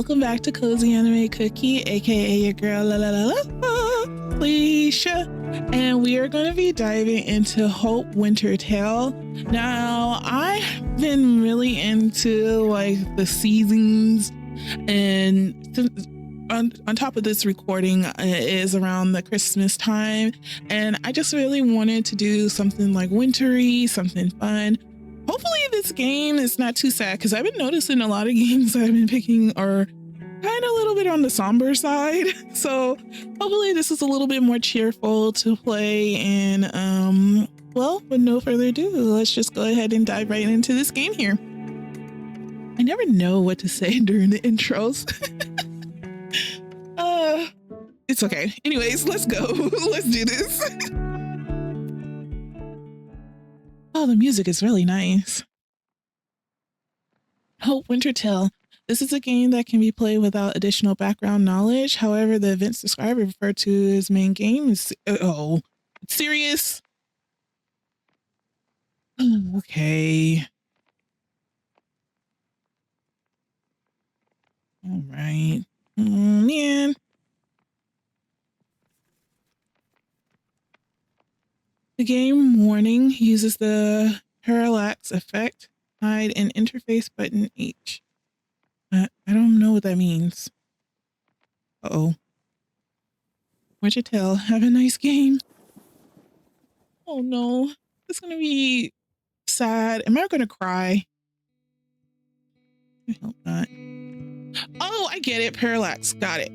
welcome back to CozyAnimeCookie, aka your girl Lisha, and we are going to be diving into Hope Winter Tale. Now, I've been really into like the seasons, and on top of this recording is around the Christmas time, and I just really wanted to do something like wintry, something fun. Hopefully this game is not too sad, because I've been noticing a lot of games that I've been picking are kind of a little bit on the somber side. So hopefully this is a little bit more cheerful to play. And well, with no further ado, let's just go ahead and dive right into this game here. I never know what to say during the intros. It's okay. Anyways, let's go. Let's do this. Oh, the music is really nice. Hope Winter Tale. This is a game that can be played without additional background knowledge. However, the events described are referred to as main game is it's serious. Okay. All right. Oh, man. The game warning uses the parallax effect, hide and interface button H. I don't know what that means. Uh-oh. Winter Tale, have a nice game. Oh no, it's gonna be sad. Am I gonna cry? I hope not. Oh, I get it. Parallax, got it.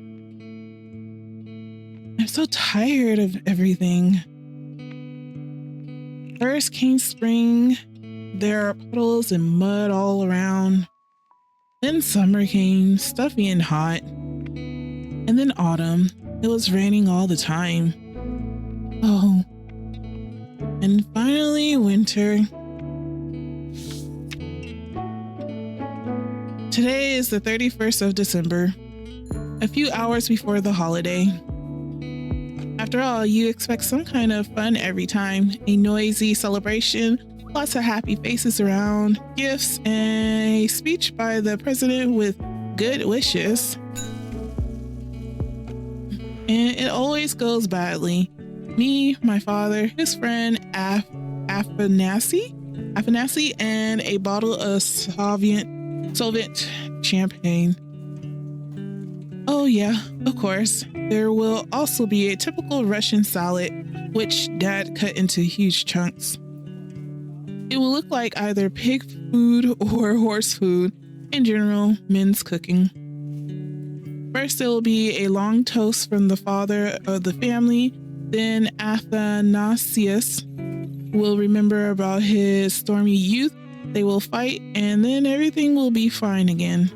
I'm so tired of everything. First came spring. There are puddles and mud all around. Then summer came, stuffy and hot. And then autumn. It was raining all the time. Oh. And finally winter. Today is the 31st of December, a few hours before the holiday. After all, you expect some kind of fun every time. A noisy celebration, lots of happy faces around, gifts, and a speech by the president with good wishes. And it always goes badly. Me, my father, his friend Afanasi, and a bottle of Soviet champagne. Oh yeah, of course. There will also be a typical Russian salad, which Dad cut into huge chunks. It will look like either pig food or horse food, in general, men's cooking. First, there will be a long toast from the father of the family. Then Athanasius will remember about his stormy youth. They will fight, and then everything will be fine again.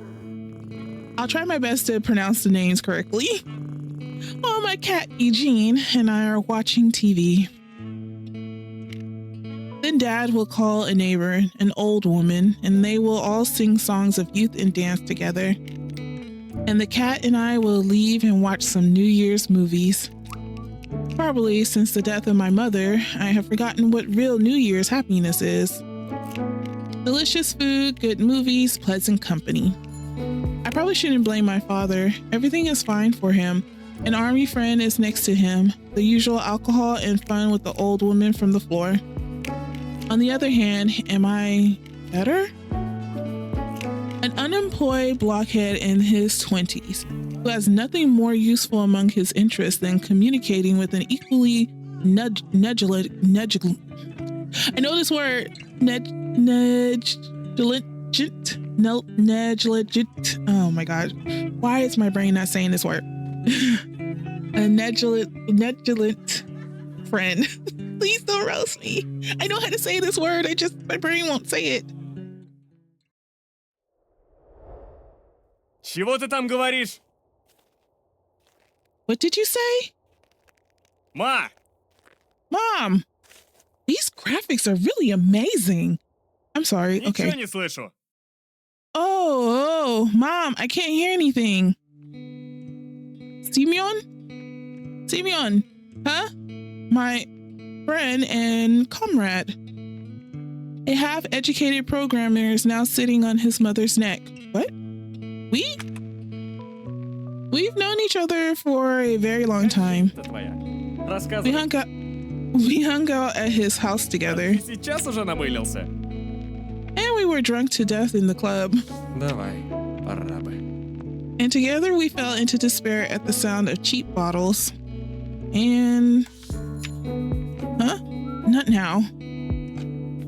I'll try my best to pronounce the names correctly. While my cat Eugene and I are watching TV. Then Dad will call a neighbor, an old woman, and they will all sing songs of youth and dance together. And the cat and I will leave and watch some New Year's movies. Probably since the death of my mother, I have forgotten what real New Year's happiness is. Delicious food, good movies, pleasant company. I probably shouldn't blame my father. Everything is fine for him. An army friend is next to him. The usual alcohol and fun with the old woman from the floor. On the other hand, am I better? An unemployed blockhead in his 20s who has nothing more useful among his interests than communicating with an equally negligent. I know this word, negligent. Oh my God. Why is my brain not saying this word? A negligent friend. Please don't roast me. I know how to say this word. My brain won't say it. Чего ты там говоришь? What did you say? Ма! Mom, these graphics are really amazing. I'm sorry. Ничего Okay. не слышу. Oh, Mom, I can't hear anything. Simeon, huh? My friend and comrade. A half-educated programmer is now sitting on his mother's neck. What? We? We've known each other for a very long time. Это твоя. We Рассказывай. hung out at his house together, Ты сейчас уже намылился? and we were drunk to death in the club. Давай, пора бы. And together we fell into despair at the sound of cheap bottles. And... Huh? Not now.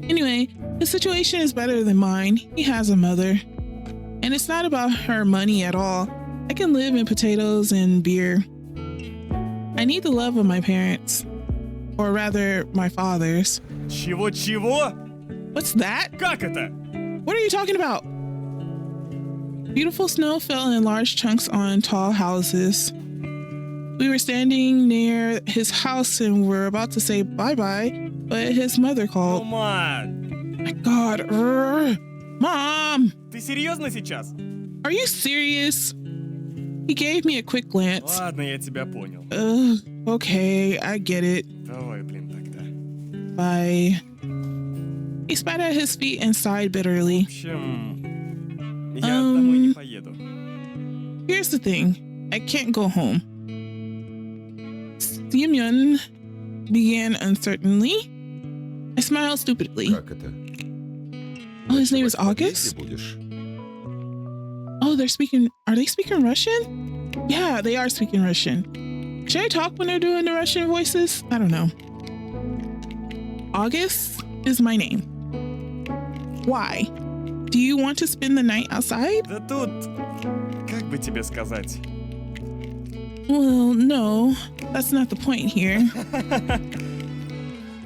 Anyway, his situation is better than mine. He has a mother. And it's not about her money at all. I can live in potatoes and beer. I need the love of my parents. Or rather, my father's. Чего-чего? What's that? Как это? What are you talking about? Beautiful snow fell in large chunks on tall houses. We were standing near his house and were about to say bye-bye, but his mother called. Тома, My God, Mom! ты серьезно сейчас? Are you serious? He gave me a quick glance. Ладно, я тебя понял. Okay, I get it. Давай, блин, тогда. Bye. He spat at his feet and sighed bitterly. В общем, я домой не поеду. Here's the thing. I can't go home. Semyon began uncertainly. I smiled stupidly. Как это? Oh, his name is Ночевать в подъезде August? будешь? Oh, are they speaking Russian? Yeah, they are speaking Russian. Should I talk when they're doing the Russian voices? I don't know. August is my name. Why? Do you want to spend the night outside? Да тут, как бы тебе сказать? Well, no, that's not the point here.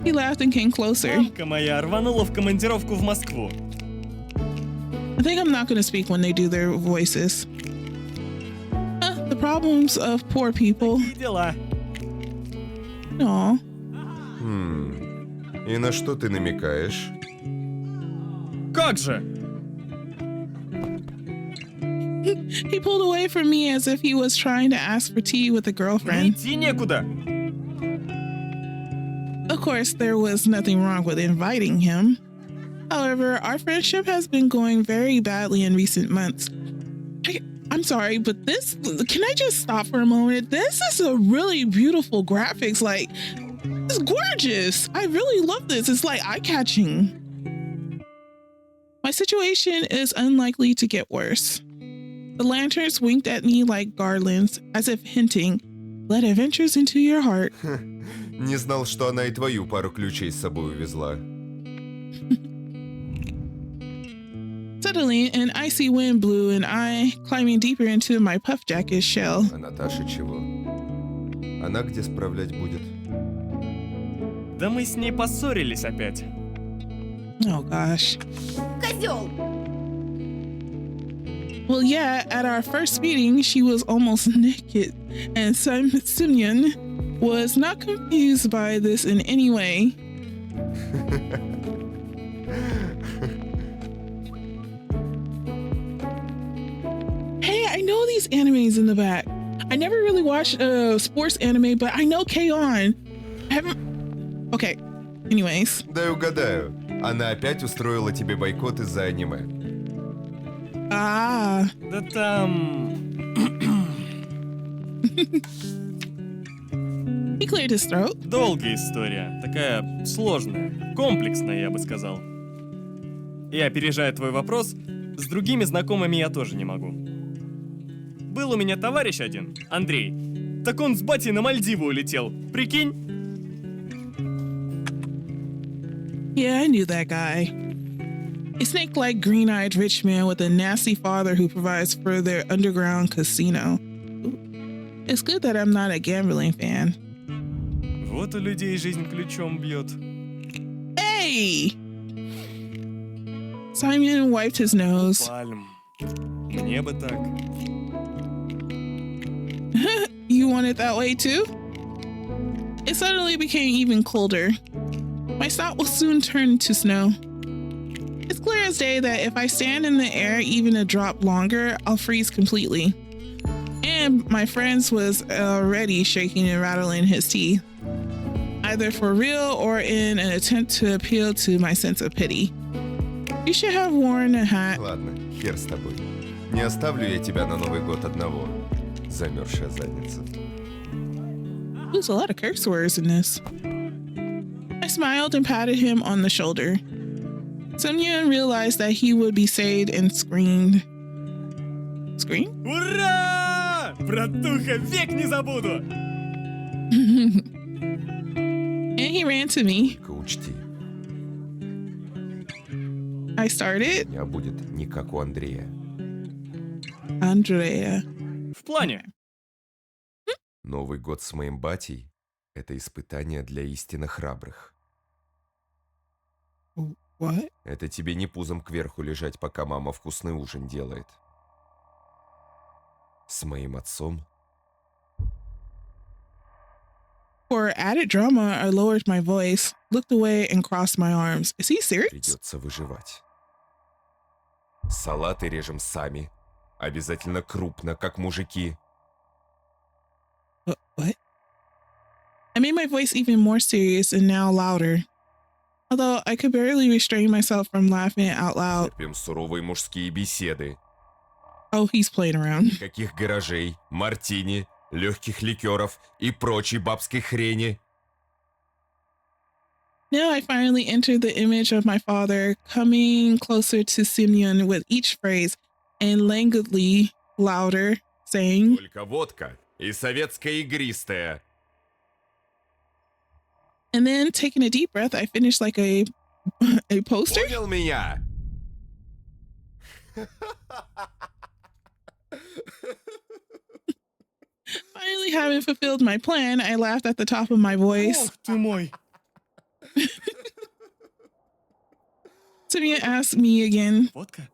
He laughed and came closer. Мамка моя рванула в командировку в Москву. I think I'm not going to speak when they do their voices. The problems of poor people. Такие дела. Aw. И на что ты намекаешь? Как же? He pulled away from me as if he was trying to ask for tea with a girlfriend. Идти некуда. Of course, there was nothing wrong with inviting him. However, our friendship has been going very badly in recent months. I'm sorry, but can I just stop for a moment? This is a really beautiful graphics. Like, it's gorgeous. I really love this. It's like eye-catching. My situation is unlikely to get worse. The lanterns winked at me like garlands, as if hinting, let adventures into your heart. Не знал, что она и твою пару ключей с собой увезла. Suddenly, an icy wind blew and I, climbing deeper into my puff jacket shell. А Наташа чего? Она где справлять будет? Да мы с ней поссорились опять. Oh gosh. Козел! Well, yeah, at our first meeting, she was almost naked, and Semyon was not confused by this in any way. Hey, I know these animes in the back. I never really watched sports anime, but I know K-On! I haven't... Okay, anyways. Дай угадаю. Она опять устроила тебе бойкот из-за аниме. Ah. Да там... He cleared his throat. Долгая история. Такая сложная. Комплексная, я бы сказал. И опережая твой вопрос, с другими знакомыми я тоже не могу. Был у меня товарищ один, Андрей. Так он с батей на Мальдивы улетел. Прикинь? Yeah, I knew that guy. A snake-like green-eyed rich man with a nasty father who provides for their underground casino. It's good that I'm not a gambling fan. Вот у людей жизнь ключом бьет. Hey! Simon wiped his nose. Пальм. Мне бы так. You want it that way too? It suddenly became even colder. My snot will soon turn to snow. It's clear as day that if I stand in the air even a drop longer, I'll freeze completely. And my friend was already shaking and rattling his teeth, either for real or in an attempt to appeal to my sense of pity. You should have worn a hat. Ладно, хер с тобой. Не оставлю я тебя на Новый год одного. Замерзшая задница. There's a lot of curse words in this. I smiled and patted him on the shoulder. Sunyeon realized that he would be saved and screamed. Scream? Ура! Братуха, век не забуду! And he ran to me. Только учти, I у started. меня будет не как у Андрея. Andrea. В плане. Новый год с моим батей — это испытание для истинно храбрых. What? Это тебе не пузом кверху лежать, пока мама вкусный ужин делает. С моим отцом For added drama, I lowered my voice, looked away, and crossed my arms. Is he serious? придется выживать. Салаты режем сами. Обязательно крупно, как мужики. What? I made my voice even more serious and now louder. Although I could barely restrain myself from laughing out loud. Терпим суровые мужские беседы. Oh, he's playing around. Никаких гаражей, мартини, легких ликеров и прочей бабской хрени. Now I finally entered the image of my father, coming closer to Simeon with each phrase and languidly louder, saying, Только водка и советская игристая. and then taking a deep breath, I finished like a poster. Понял меня? Finally, having fulfilled my plan, I laughed at the top of my voice. Ох ты мой! Simeon asked me again. Водка?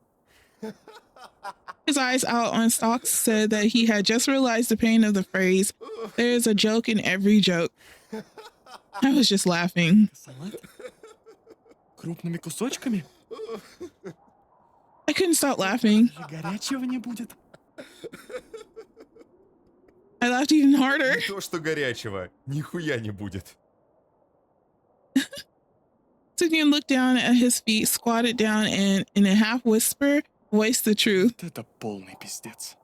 His eyes out on stalks said that he had just realized the pain of the phrase. There is a joke in every joke. I was just laughing. Салат? Крупными кусочками? I couldn't stop laughing. Даже горячего не будет. I laughed even harder. Не то, что горячего. Нихуя не будет. Simeon looked down at his feet, squatted down, and in a half whisper, voiced the truth. Вот это полный пиздец.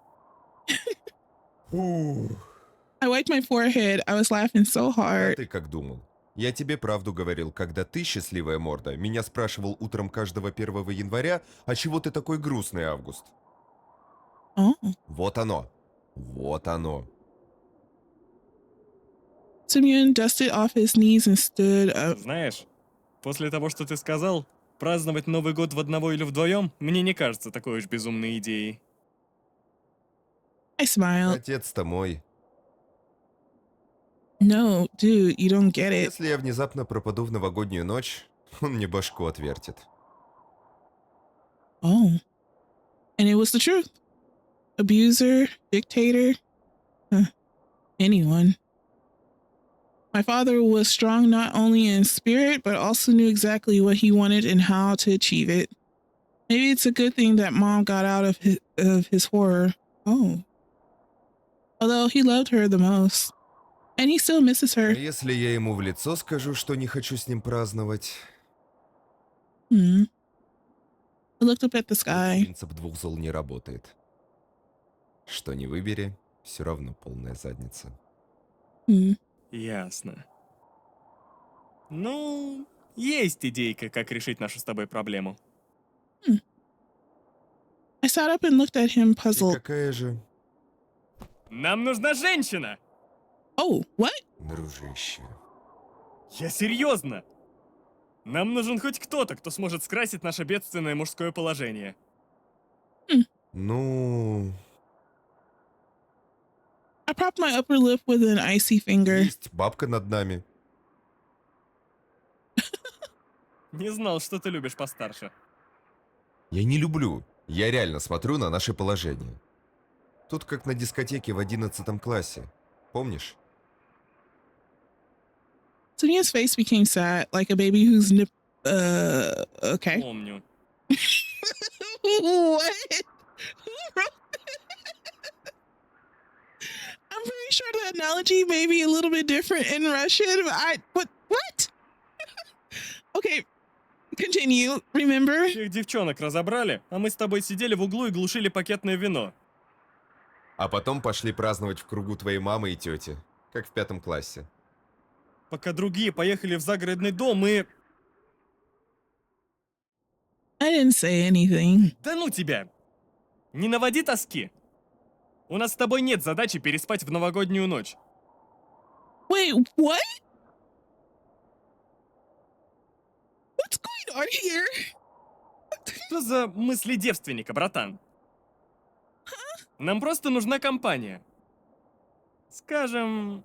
I wiped my forehead. I was laughing so А hard. ты как думал? Я тебе правду говорил, когда ты, счастливая морда, меня спрашивал утром каждого 1 января, а чего ты такой грустный, Август? Oh. Вот оно. Вот оно. Simeon dusted off his knees and stood up. Знаешь, после того, что ты сказал, праздновать Новый год в одного или вдвоем мне не кажется такой уж безумной идеей. I smiled. Отец-то мой. No, dude, you don't get it. Если я внезапно пропаду в новогоднюю ночь, он мне башку отвертит. Oh. And it was the truth. Abuser, dictator, anyone. My father was strong not only in spirit, but also knew exactly what he wanted and how to achieve it. Maybe it's a good thing that mom got out of his horror. Oh. Although he loved her the most. And he still misses А her. если я ему в лицо скажу, что не хочу с ним праздновать? I looked up at the Тут sky. принцип двух зол не работает. Что не выбери, все равно полная задница. Ясно. Ну, есть идейка, как решить нашу с тобой проблему. I sat up and looked at him И puzzled. какая же, Нам нужна женщина! Oh, what? дружище? Я серьезно! Нам нужен хоть кто-то, кто сможет скрасить наше бедственное мужское положение. Ну, I propped my upper lip with an icy finger. есть бабка над нами. Не знал, что ты любишь постарше. Я не люблю. Я реально смотрю на наше положение. Тут как на дискотеке в 11 классе. Помнишь? Sunya's face became sad, like a baby who's okay. Помню. What? Who wrote that? I'm pretty sure the analogy may be a little bit different in Russian, but what? Okay, continue. Remember? Всех девчонок разобрали, а мы с тобой сидели в углу и глушили пакетное вино. А потом пошли праздновать в кругу твоей мамы и тети, как в 5 классе. Пока другие поехали в загородный дом и... I didn't say anything. Да ну тебя! Не наводи тоски. У нас с тобой нет задачи переспать в новогоднюю ночь. Wait, what? What's going on here? Что за мысли девственника, братан? Нам просто нужна компания. Скажем...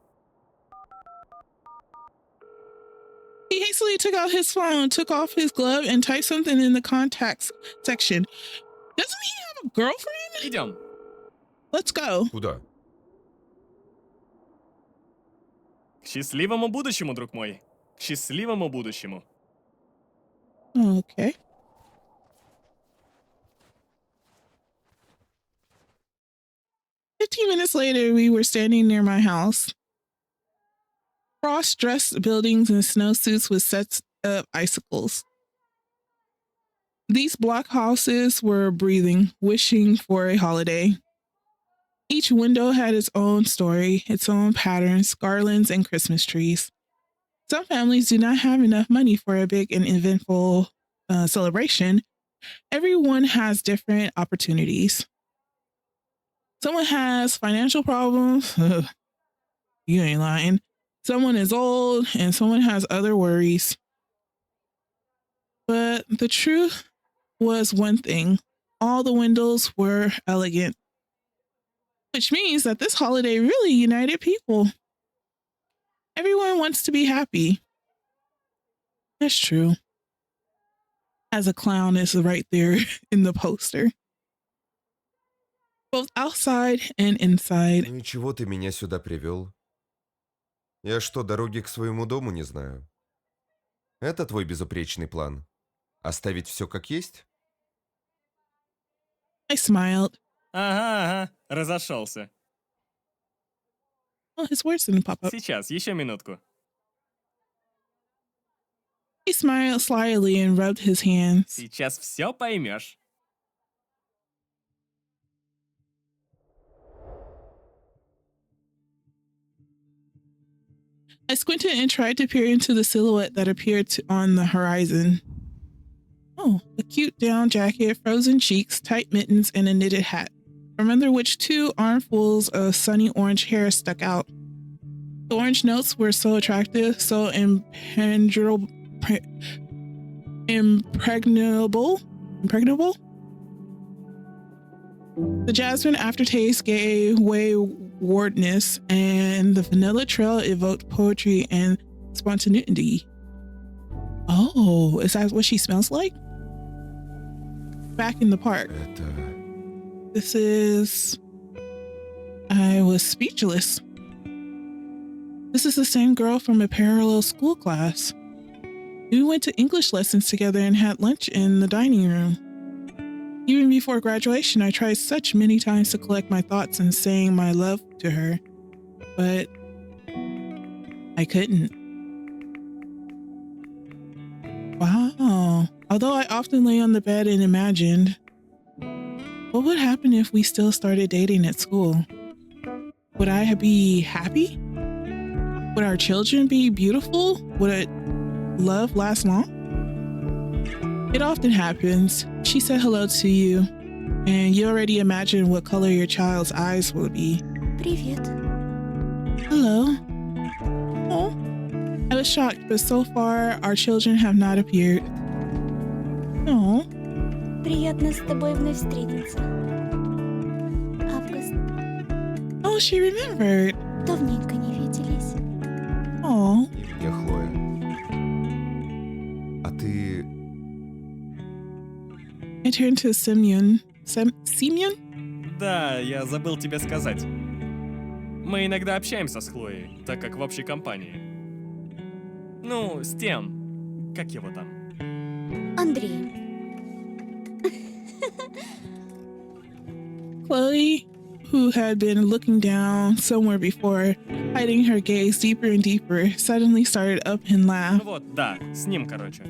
He hastily took out his phone, took off his glove, and typed something in the contacts section. Doesn't he have a girlfriend? Идем. Let's go. Куда? К счастливому будущему, друг мой. К счастливому будущему. Okay. "15 minutes later, we were standing near my house. Frost-dressed buildings and snowsuits with sets of icicles. These block houses were breathing, wishing for a holiday. Each window had its own story, its own patterns, garlands, and Christmas trees. Some families do not have enough money for a big and eventful celebration. Everyone has different opportunities. Someone has financial problems. You ain't lying. Someone is old and someone has other worries. But the truth was one thing. All the windows were elegant, which means that this holiday really united people. Everyone wants to be happy. That's true. As a clown is right there in the poster. Both outside and inside. Ну и чего ты меня сюда привел? Я что, дороги к своему дому не знаю? Это твой безупречный план? Оставить все как есть? I smiled. Ага, разошелся. Oh, his words didn't pop up. Сейчас, еще минутку. He smiled slyly and rubbed his hands. Сейчас все поймешь. I squinted and tried to peer into the silhouette that appeared on the horizon. Oh, a cute down jacket, frozen cheeks, tight mittens, and a knitted hat, from under which 2 armfuls of sunny orange hair stuck out. The orange notes were so attractive, so impregnable. The jasmine aftertaste gave waywardness, and the vanilla trail evoked poetry and spontaneity. Oh, is that what she smells like? Back in the park. Это... This is... I was speechless. This is the same girl from a parallel school class. We went to English lessons together and had lunch in the dining room. Even before graduation, I tried such many times to collect my thoughts and saying my love to her, but I couldn't. Wow. Although I often lay on the bed and imagined, what would happen if we still started dating at school? Would I be happy? Would our children be beautiful? Would love last long? It often happens. She said hello to you, and you already imagine what color your child's eyes will be. Привет. Hello. Oh. I was shocked, but so far our children have not appeared. Oh. Приятно с тобой вновь встретиться. Август. Oh, she remembered. Давненько не виделись. Oh. И мне, Хлоя. А ты... I turned to Simeon. Simeon? Да, я забыл тебе сказать. Мы иногда общаемся с Хлоей, так как в общей компании. Ну, с тем, как его там. Андрей. Chloe, who had been looking down somewhere before, hiding her gaze deeper and deeper, suddenly started up and Ну laughed. вот, да, с ним, короче.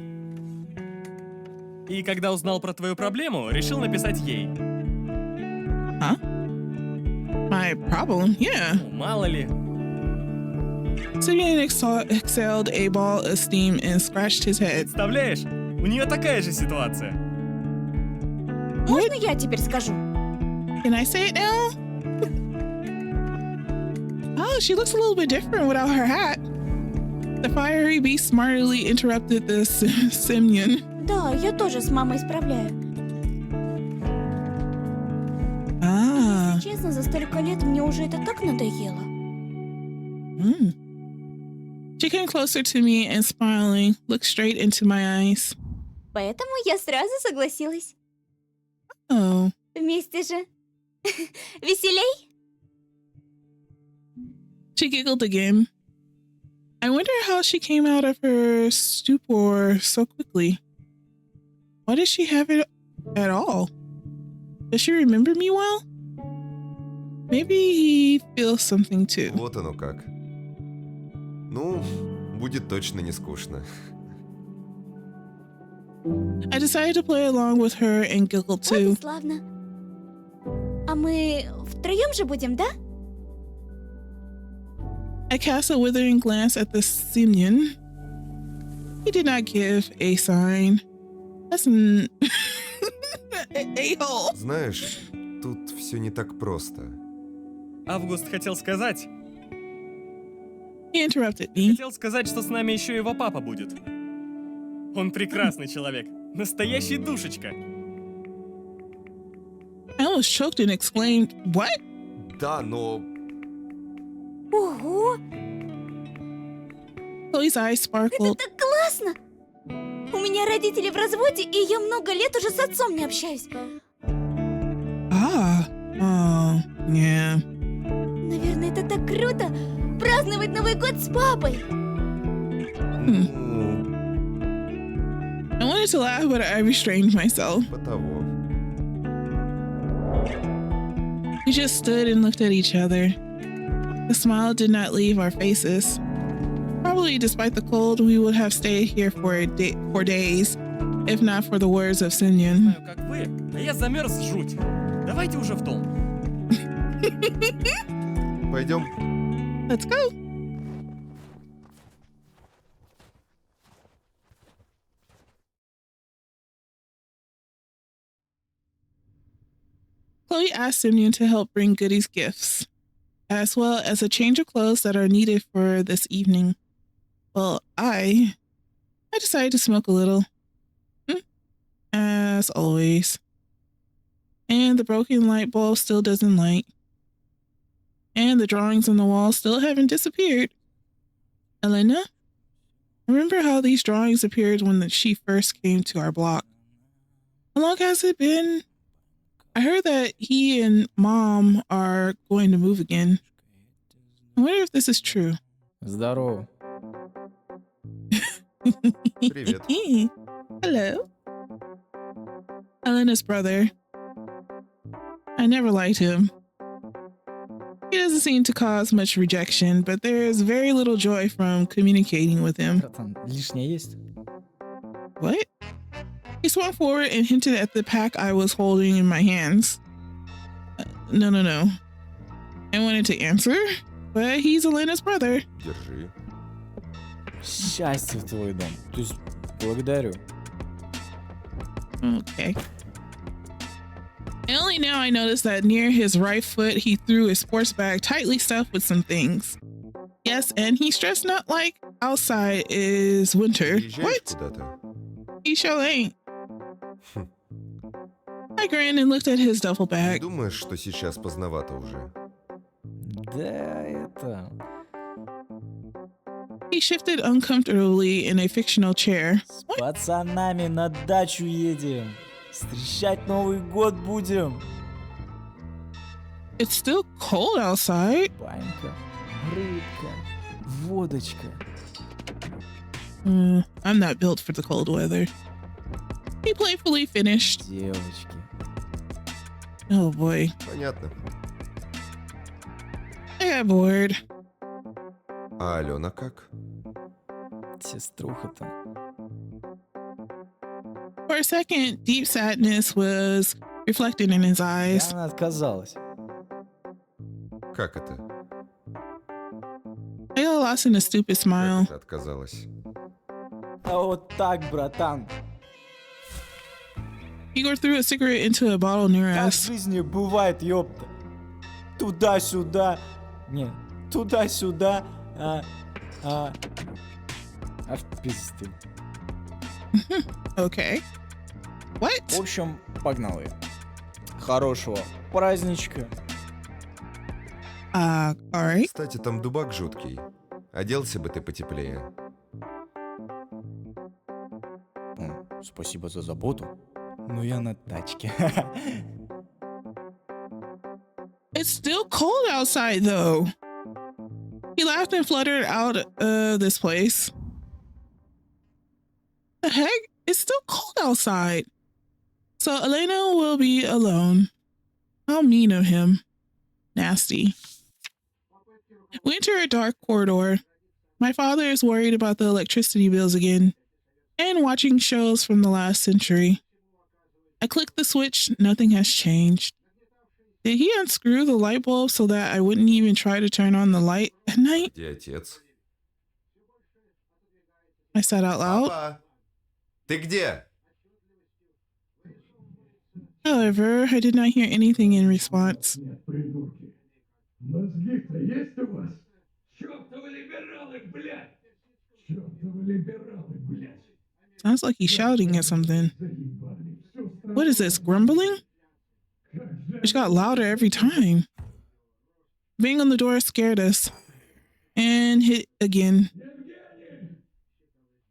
И когда узнал про твою проблему, решил написать ей. Huh? My my problem, yeah. Ну, мало ли. Simeon exhaled a ball of steam and scratched his head. Представляешь? У нее такая же ситуация. Можно я теперь скажу? Can I say it now? Oh, she looks a little bit different without her hat. The fiery beast smartly interrupted the Simeon. Да, я тоже с мамой справляю. Ah. Честно, за столько лет мне уже это так надоело. She came closer to me and smiling, looked straight into my eyes. Поэтому я сразу согласилась. Oh. Вместе же. Веселей? She giggled again. I wonder how she came out of her stupor so quickly. Why did she have it at all? Does she remember me well? Maybe he feels something too. Вот оно как. Ну, будет точно не скучно. I decided to play along with her and giggle Вот и too. славно. А мы втроем же будем, да? I cast a withering glance at the Simeon. He did not give a sign. That's an a-hole. Знаешь, тут все не так просто. Август хотел сказать... He interrupted me. Хотел сказать, что с нами еще его папа будет. Он прекрасный человек. Настоящий душечка. I almost choked and exclaimed, "What?" Да, но... Ого, Chloe's eyes sparkled. так классно! У меня родители в разводе, и я много лет уже с отцом не общаюсь. Ah. Oh, yeah. Наверное, это так круто! Праздновать Новый год с папой! Ну, I wanted to laugh, but I restrained myself. по того. We just stood and looked at each other. The smile did not leave our faces. Probably despite the cold, we would have stayed here for days, if not for the words of Simeon. Знаю, как вы, а я замерз жуть. Давайте уже в дом. Пойдем. Let's go. Chloe asked Simeon to help bring Goody's gifts, as well as a change of clothes that are needed for this evening. Well, I decided to smoke a little. As always. And the broken light bulb still doesn't light. And the drawings on the wall still haven't disappeared. Elena, remember how these drawings appeared when she first came to our block? How long has it been? I heard that he and Mom are going to move again. I wonder if this is true. Здорово. Привет. Hello. Elena's brother. I never liked him. He doesn't seem to cause much rejection, but there is very little joy from communicating with him. Братан, лишнее есть? What? He swung forward and hinted at the pack I was holding in my hands. No. I wanted to answer, but he's Elena's brother. Держи. Счастье в твой дом. То есть, благодарю. Okay. And only now I noticed that near his right foot, he threw a sports bag tightly stuffed with some things. Yes, and he's dressed not like outside is winter. Приезжаешь What? куда-то? He sure ain't. Хм. I grinned and looked at his duffel Не bag. думаешь, что сейчас поздновато уже? Да, это... He shifted uncomfortably in a fictional chair. С пацанами на дачу едем. Встречать Новый год будем. It's still cold outside. Банька, рыбка, водочка. I'm not built for the cold weather. He playfully finished. Девочки. Oh boy. Понятно. I got bored. А Алена как? Сеструха-то. For a second, deep sadness was reflected in his eyes. Она отказалась. Как это? I got lost in a stupid smile. Как это отказалась? А вот так, братан. Igor threw a cigarette into a bottle near Так в us. жизни бывает, ёпта. Туда-сюда. Не, туда-сюда. А в пизду. Okay. В What? общем, погнали. Хорошего праздничка. Alright. Кстати, там дубак жуткий. Оделся бы ты потеплее. Спасибо за заботу. Но я на тачке. It's still cold outside, though. He laughed and fluttered out of this place. The heck? It's still cold outside. So Elena will be alone. How mean of him. Nasty. We enter a dark corridor. My father is worried about the electricity bills again and watching shows from the last century. I click the switch. Nothing has changed. Did he unscrew the light bulb so that I wouldn't even try to turn on the light at night? Где отец? I said out loud. Папа! Ты где? However, I did not hear anything in response. Нет, придурки. Мозги-то есть у вас? Чёртовы либералы, блядь! Чёртовы либералы, блядь! Sounds like he's shouting at something. Заебали всю страну. What is this, grumbling? It got louder every time. Bang on the door scared us. And hit again. Евгений!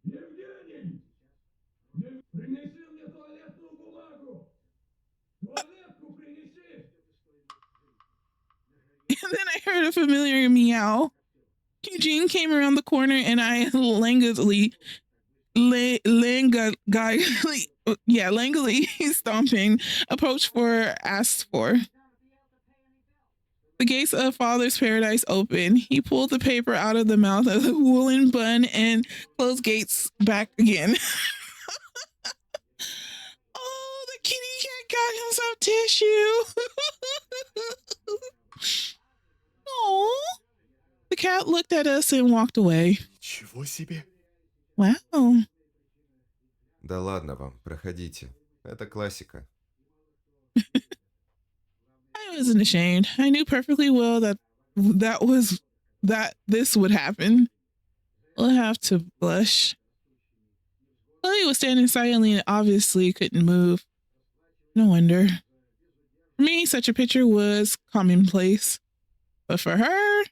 Евгений! Принеси мне туалетную бумагу! Туалетку принеси! And then I heard a familiar meow. Eugene came around the corner and I languidly stomping, approached for, asked for. The gates of Father's Paradise opened. He pulled the paper out of the mouth of the woolen bun and closed gates back again. Oh, the kitty cat got him some tissue. Oh. The cat looked at us and walked away. Чего себе? Wow. Да ладно вам, проходите. Это классика. I wasn't ashamed. I knew perfectly well that this would happen. I'll have to blush. Lily was standing silently and obviously couldn't move. No wonder. For me, such a picture was commonplace. But for her,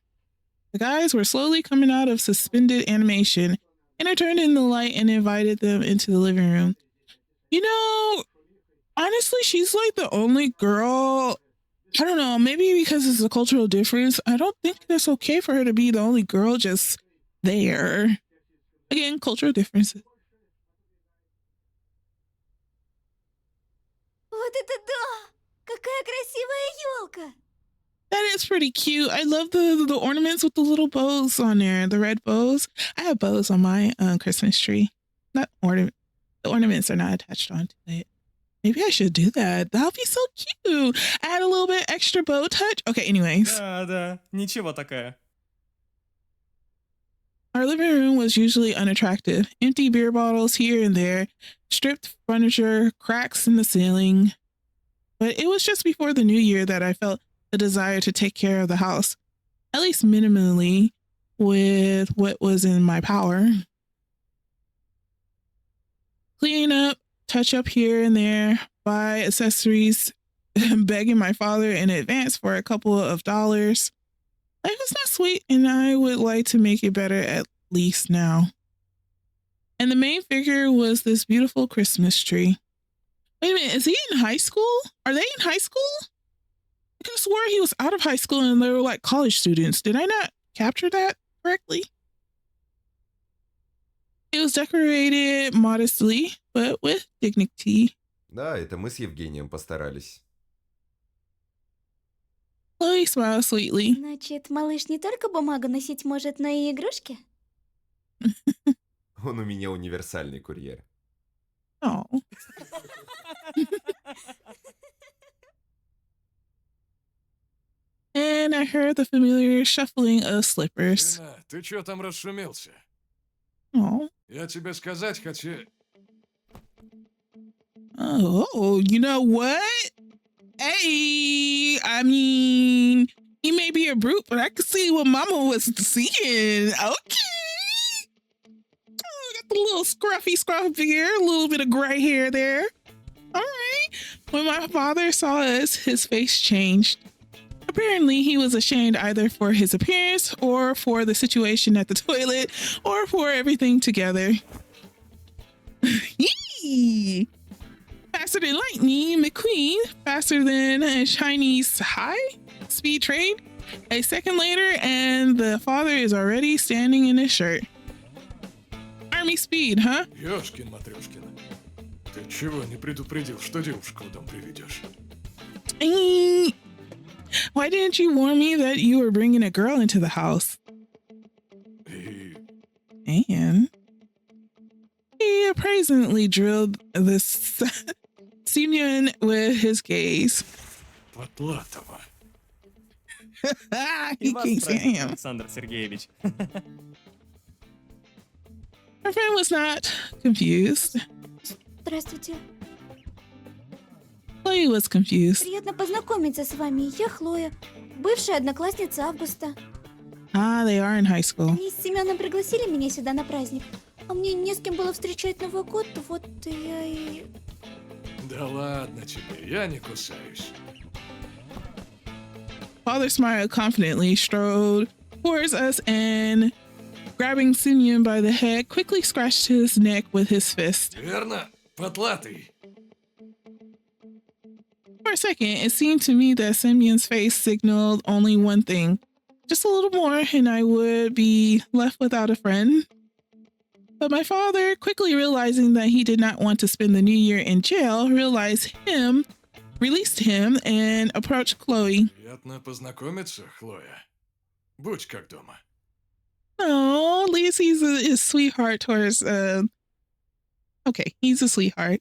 the guys were slowly coming out of suspended animation, and I turned in the light and invited them into the living room. You know, honestly, she's like the only girl. I don't know, maybe because it's a cultural difference. I don't think it's okay for her to be the only girl just there. Again, cultural differences. Вот это да! Какая красивая елка! That is pretty cute. I love the ornaments with the little bows on there, the red bows. I have bows on my Christmas tree. Not ornament. The ornaments are not attached onto it. Maybe I should do that. That would be so cute. Add a little bit extra bow touch. Okay, anyways. Да, ничего такая. Our living room was usually unattractive. Empty beer bottles here and there, stripped furniture, cracks in the ceiling. But it was just before the new year that I felt the desire to take care of the house, at least minimally, with what was in my power. Clean up, touch up here and there, buy accessories, begging my father in advance for a couple of dollars. Life is not sweet, and I would like to make it better at least now. And the main figure was this beautiful Christmas tree. Wait a minute, is he in high school? Are they in high school? I could have swore he was out of high school and they were like college students. Did I not capture that correctly? It was decorated modestly, but with dignity. Да, это мы с Евгением постарались. Chloe smiled sweetly. Значит, малыш не только бумагу носить может, но и игрушки? Он у меня универсальный курьер. Oh. and I heard the familiar shuffling of slippers. Жена, ты чё там расшумелся? Oh, Я тебе сказать хотел... you know what? Hey, I mean, he may be a brute, but I could see what Mama was seeing. Okay. Oh, got the little scruffy scruff here, a little bit of gray hair there. All right. When my father saw us, his face changed. Apparently, he was ashamed either for his appearance or for the situation at the toilet or for everything together. Yee! Faster than lightning, McQueen, faster than a Chinese high-speed train. A second later, and the father is already standing in his shirt. Army speed, huh? Ёшкин-матрёшкин. Ты чего не предупредил, что девушку в дом приведешь? Why didn't you warn me that you were bringing a girl into the house? И... And he appraisingly drilled this Simeon with his gaze. Потлатова. И He вас can't спросить, stand him. Александр Сергеевич. Her friend was not confused. Здравствуйте. Chloe was confused. Приятно познакомиться с вами. Я Хлоя, бывшая одноклассница Августа. Ah, they are in high school. Они с Семеном пригласили меня сюда на праздник, а мне не с кем было встречать Новый год, вот я и... Да ладно тебе, я не кусаюсь. Father smiled confidently, strode towards us, and grabbing Simeon by the head, quickly scratched his neck with his fist. Верно? Потлатый. For a second, it seemed to me that Simeon's face signaled only one thing. Just a little more, and I would be left without a friend. But my father, quickly realizing that he did not want to spend the new year in jail, released him, and approached Chloe. Приятно познакомиться, Хлоя. Будь как дома. Oh, at least he's a sweetheart towards, okay, he's a sweetheart.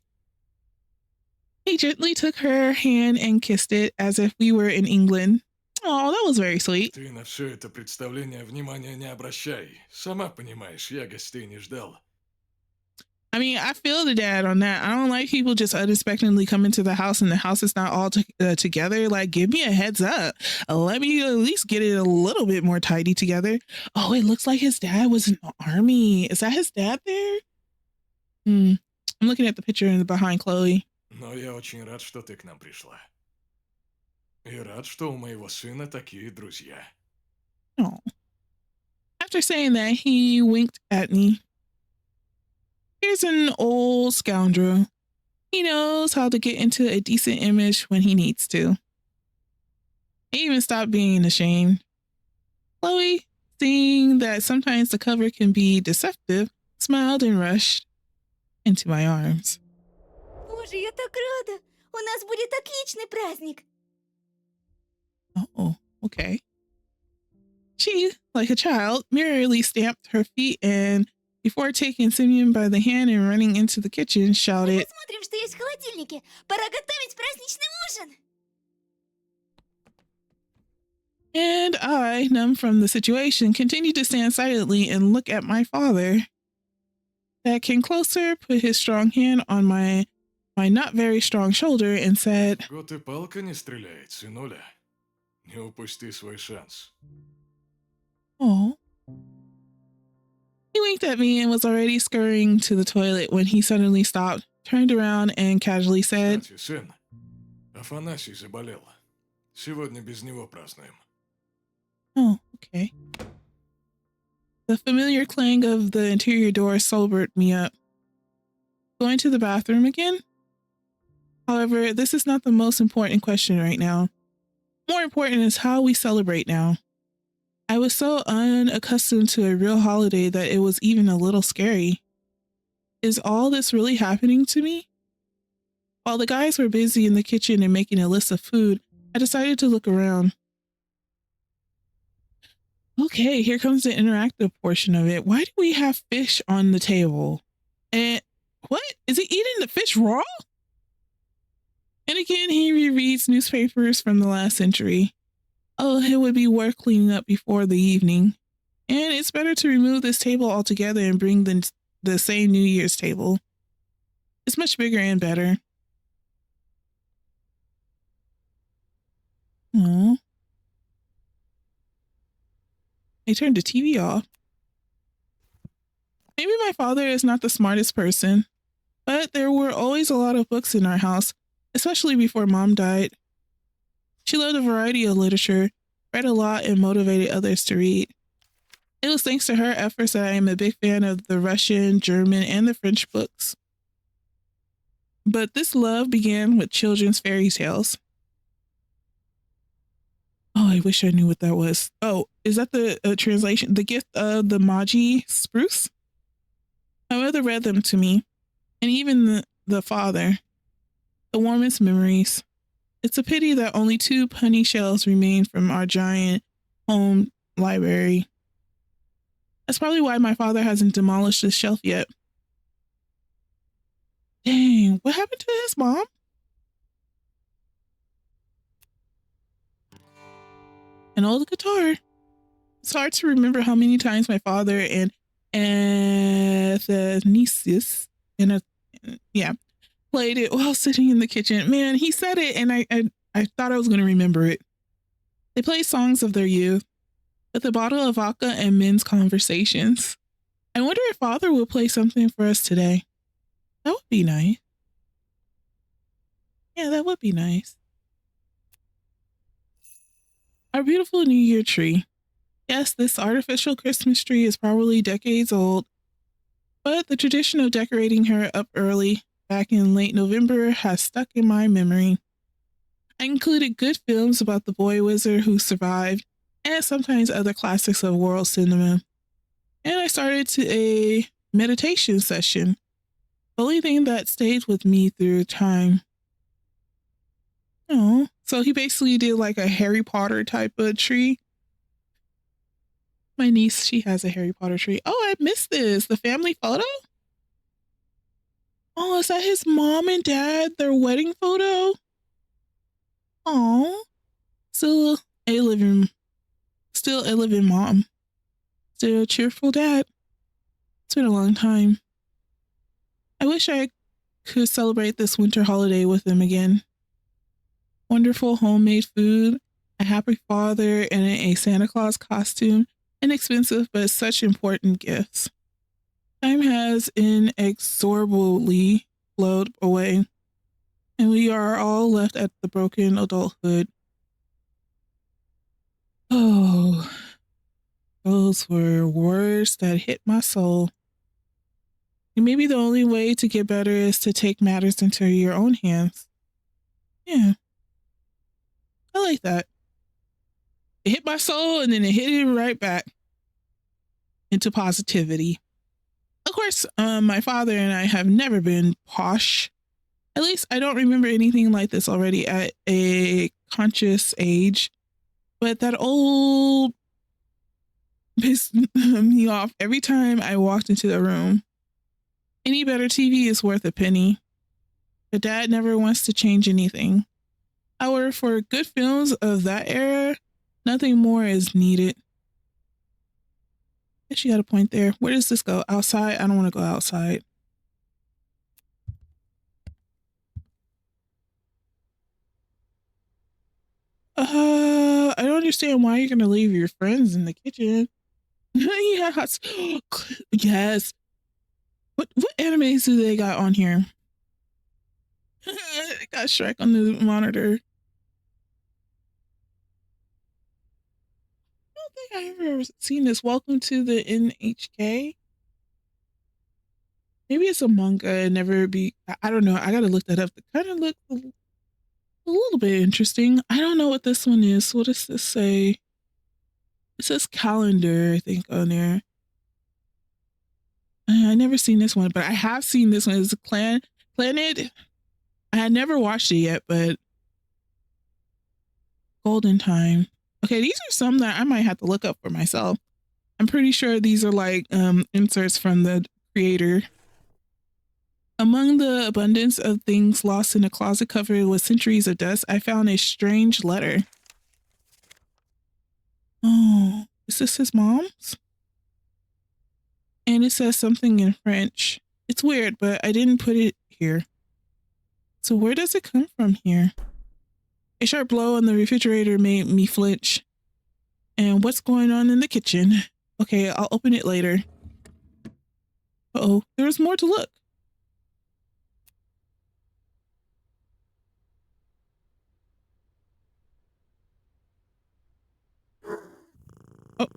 He gently took her hand and kissed it as if we were in England. Oh, that was very sweet. Ты на все это представление внимания не обращай. Сама понимаешь, я гостей не ждал. I mean, I feel the dad on that. I don't like people just unexpectedly come into the house and the house is not all together. Like, give me a heads up. Let me at least get it a little bit more tidy together. Oh, it looks like his dad was in the army. Is that his dad there? I'm looking at the picture in the behind Chloe. Но я очень рад, что ты к нам пришла. И рад, что у моего сына такие друзья. Oh. After saying that, he winked at me. Here's an old scoundrel. He knows how to get into a decent image when he needs to. He even stopped being ashamed. Chloe, seeing that sometimes the cover can be deceptive, smiled and rushed into my arms. Боже, я так рада! У нас будет отличный праздник! Oh, okay. She, like a child, merrily stamped her feet and, before taking Simeon by the hand and running into the kitchen, shouted, Посмотрим, что есть в холодильнике! Пора готовить праздничный ужин! and I, numb from the situation, continued to stand silently and look at my father. Dad came closer, put his strong hand on my not very strong shoulder, and said, Год и палка не стреляет, сынуля. Не упусти свой шанс. "Oh." He winked at me and was already scurrying to the toilet when he suddenly stopped, turned around, and casually said, Кстати, сын, Афанасий заболел. Сегодня без него празднуем. "Oh, okay." The familiar clang of the interior door sobered me up. Going to the bathroom again? However, this is not the most important question right now. More important is how we celebrate now. I was so unaccustomed to a real holiday that it was even a little scary. Is all this really happening to me? While the guys were busy in the kitchen and making a list of food, I decided to look around. Okay, here comes the interactive portion of it. Why do we have fish on the table? And what? Is he eating the fish raw? And again, he rereads newspapers from the last century. Oh, it would be worth cleaning up before the evening. And it's better to remove this table altogether and bring the same New Year's table. It's much bigger and better. Oh. I turned the TV off. Maybe my father is not the smartest person, but there were always a lot of books in our house, especially before Mom died. She loved a variety of literature, read a lot, and motivated others to read. It was thanks to her efforts that I am a big fan of the Russian, German, and the French books. But this love began with children's fairy tales. Oh, I wish I knew what that was. Oh, is that the translation? The Gift of the Magi Spruce? My mother read them to me, and even the father. The warmest memories. It's a pity that only 2 punny shelves remain from our giant home library. That's probably why my father hasn't demolished this shelf yet. Dang, what happened to his mom? An old guitar. It's hard to remember how many times my father and Athanasius played it while sitting in the kitchen. Man, he said it and I thought I was going to remember it. They played songs of their youth with a bottle of vodka and men's conversations. I wonder if father will play something for us today. That would be nice. Yeah, that would be nice. Our beautiful New Year tree. Yes, this artificial Christmas tree is probably decades old, but the tradition of decorating her up early, back in late November, has stuck in my memory. I included good films about the boy wizard who survived, and sometimes other classics of world cinema. And I started a meditation session, the only thing that stayed with me through time. Oh, so he basically did like a Harry Potter type of tree. My niece, she has a Harry Potter tree. Oh, I missed this. The family photo? Oh, is that his mom and dad, their wedding photo? Oh, still a living mom. Still a cheerful dad. It's been a long time. I wish I could celebrate this winter holiday with them again. Wonderful homemade food, a happy father in a Santa Claus costume, inexpensive but such important gifts. Time has inexorably flowed away, and we are all left at the broken adulthood. Oh, those were words that hit my soul. And maybe the only way to get better is to take matters into your own hands. Yeah. I like that. It hit my soul and then it hit it right back into positivity. Of course, my father and I have never been posh. At least I don't remember anything like this already at a conscious age. But that old pissed me off every time I walked into the room. Any better TV is worth a penny. But Dad never wants to change anything. However, for good films of that era, nothing more is needed. I guess you got a point there. Where does this go? Outside? I don't want to go outside. I don't understand why you're going to leave your friends in the kitchen. Yes. Yes. What animes do they got on here? They got Shrek on the monitor. I don't think I've ever seen this. Welcome to the NHK. Maybe it's a manga and never be. I don't know. I gotta look that up. It kind of looks a little bit interesting. I don't know what this one is. What does this say? It says calendar, I think, on there. I never seen this one, but I have seen this one. It's a Planet. I had never watched it yet, but Golden Time. Okay, these are some that I might have to look up for myself. I'm pretty sure these are like inserts from the creator. Among the abundance of things lost in a closet covered with centuries of dust, I found a strange letter. Oh, is this his mom's? And it says something in French. It's weird, but I didn't put it here. So where does it come from here? A sharp blow on the refrigerator made me flinch. And what's going on in the kitchen? Okay, I'll open it later. Uh-oh, there's more to look. Oh.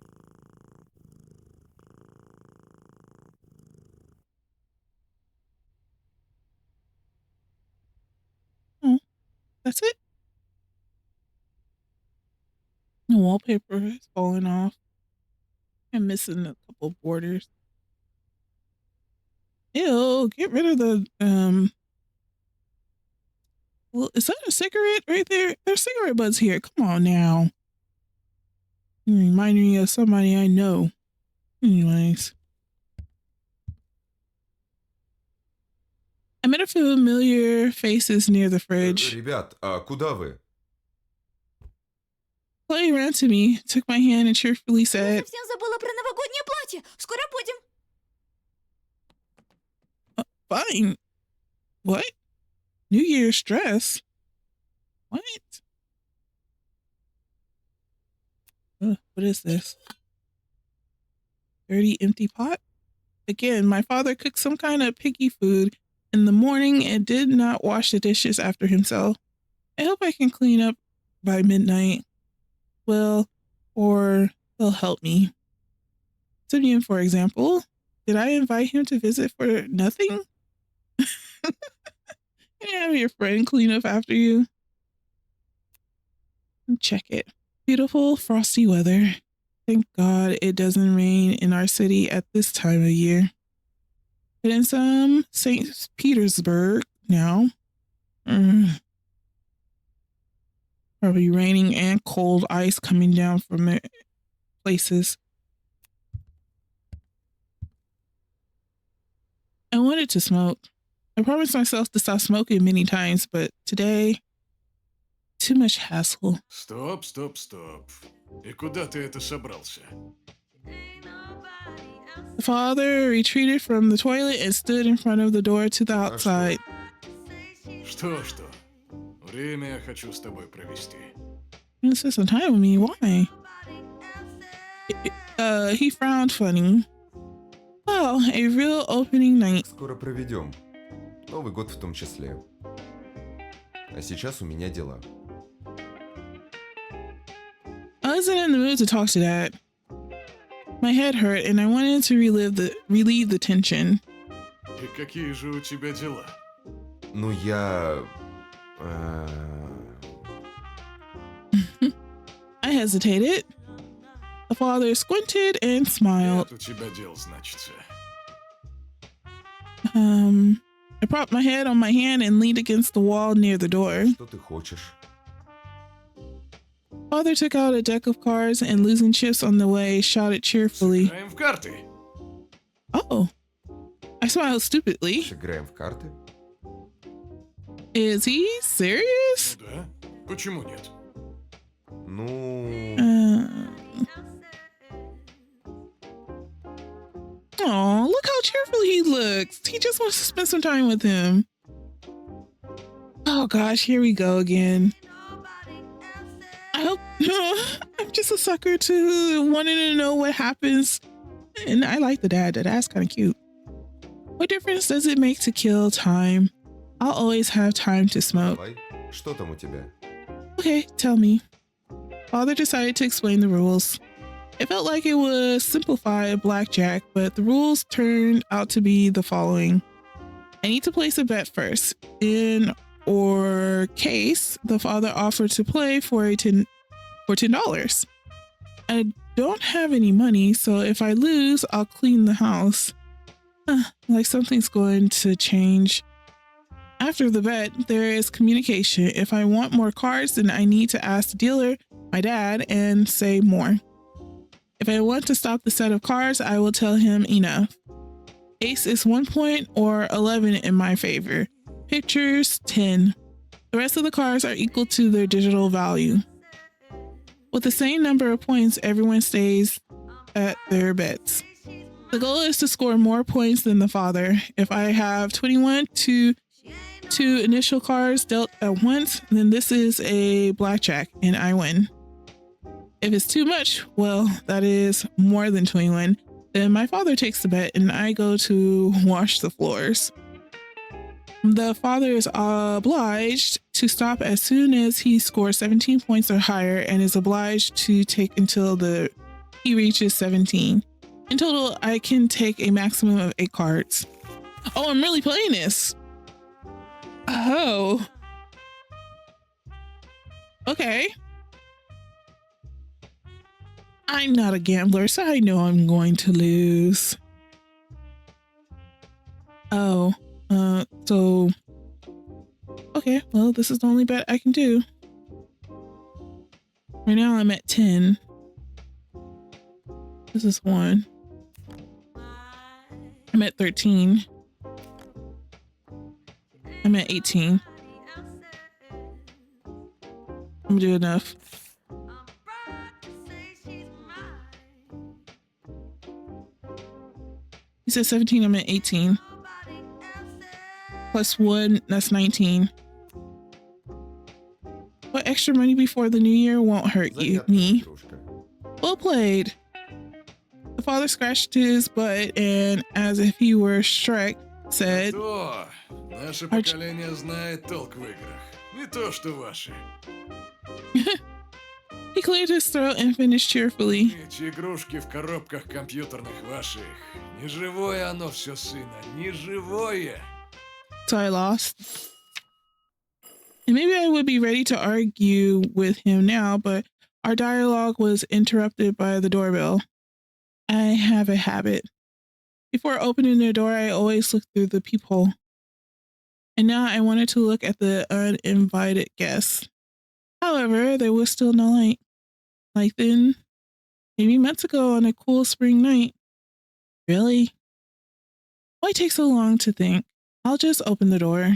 Oh, that's it? The wallpaper is falling off. I'm missing a couple borders. Ew, get rid of the, well, is that a cigarette right there? There's cigarette butts here. Come on now. You're reminding me of somebody I know. Anyways. I met a familiar faces near the fridge. Ребят, а куда вы? Chloe ran to me, took my hand, and cheerfully Я said, совсем забыла про новогоднее платье. Скоро будем. Fine. What? New Year's dress? What? What is this? Dirty, empty pot? Again, my father cooked some kind of piggy food in the morning and did not wash the dishes after himself. I hope I can clean up by midnight. Well, or he'll help me. Simeon, for example. Did I invite him to visit for nothing? Can you have your friend clean up after you? Check it. Beautiful frosty weather. Thank God it doesn't rain in our city at this time of year. But in some St. Petersburg now, probably raining and cold ice coming down from places. I wanted to smoke. I promised myself to stop smoking many times, but today, too much hassle. Стоп, стоп, стоп. И куда ты это собрался? The father retreated from the toilet and stood in front of the door to the outside. Что? Время я хочу с тобой провести. You spend some time with me. Why? He frowned funny. Well, a real opening night. Скоро проведем. Новый год в том числе. А сейчас у меня дела. I wasn't in the mood to talk to Dad. My head hurt and I wanted to relieve the tension. И какие же у тебя дела? Ну, я... I hesitated. The father squinted and smiled. Нет у тебя дел, значится. I propped my head on my hand and leaned against the wall near the door. Что ты хочешь? Father took out a deck of cards and, losing chips on the way, shouted cheerfully. Сыграем в карты. Oh. I smiled stupidly. Сыграем в карты? Is he serious? Да? Почему нет? Ну... Oh, look how cheerful he looks. He just wants to spend some time with him. Oh gosh, here we go again. I hope I'm just a sucker to wanting to know what happens. And I like the dad. The dad's kind of cute. What difference does it make to kill time? I'll always have time to smoke. Давай. Что там у тебя? Okay, tell me. Father decided to explain the rules. It felt like it would simplify blackjack, but the rules turned out to be the following. I need to place a bet first. In or case, the father offered to play for $10. I don't have any money, so if I lose, I'll clean the house. Like something's going to change. After the bet, there is communication. If I want more cards, then I need to ask the dealer, my dad, and say more. If I want to stop the set of cards, I will tell him enough. Ace is 1 point or 11 in my favor. Pictures 10. The rest of the cards are equal to their digital value. With the same number of points, everyone stays at their bets. The goal is to score more points than the father. If I have 21 to two initial cards dealt at once, then this is a blackjack and I win. If it's too much, well, that is more than 21, then my father takes the bet and I go to wash the floors. The father is obliged to stop as soon as he scores 17 points or higher and is obliged to take until he reaches 17. In total, I can take a maximum of 8 cards. Oh, I'm really playing this. Oh. Okay. I'm not a gambler, so I know I'm going to lose. Oh, so... Okay, well, this is the only bet I can do. Right now, I'm at 10. This is 1. I'm at 13. I'm at 18. I'm doing enough. He said 17, I'm at 18. Plus 1, that's 19. What extra money before the new year won't hurt me. Well played. The father scratched his butt and, as if he were Shrek, said, Наше поколение знает толк в играх. Не то, что ваши. He cleared his throat and finished cheerfully. Эти игрушки в коробках компьютерных ваших. Неживое оно все, сына, неживое. So I lost. And maybe I would be ready to argue with him now, but our dialogue was interrupted by the doorbell. I have a habit. Before opening the door, I always look through the peephole. And now I wanted to look at the uninvited guests. However, there was still no light. Like then, maybe months ago on a cool spring night. Really? Why take so long to think? I'll just open the door.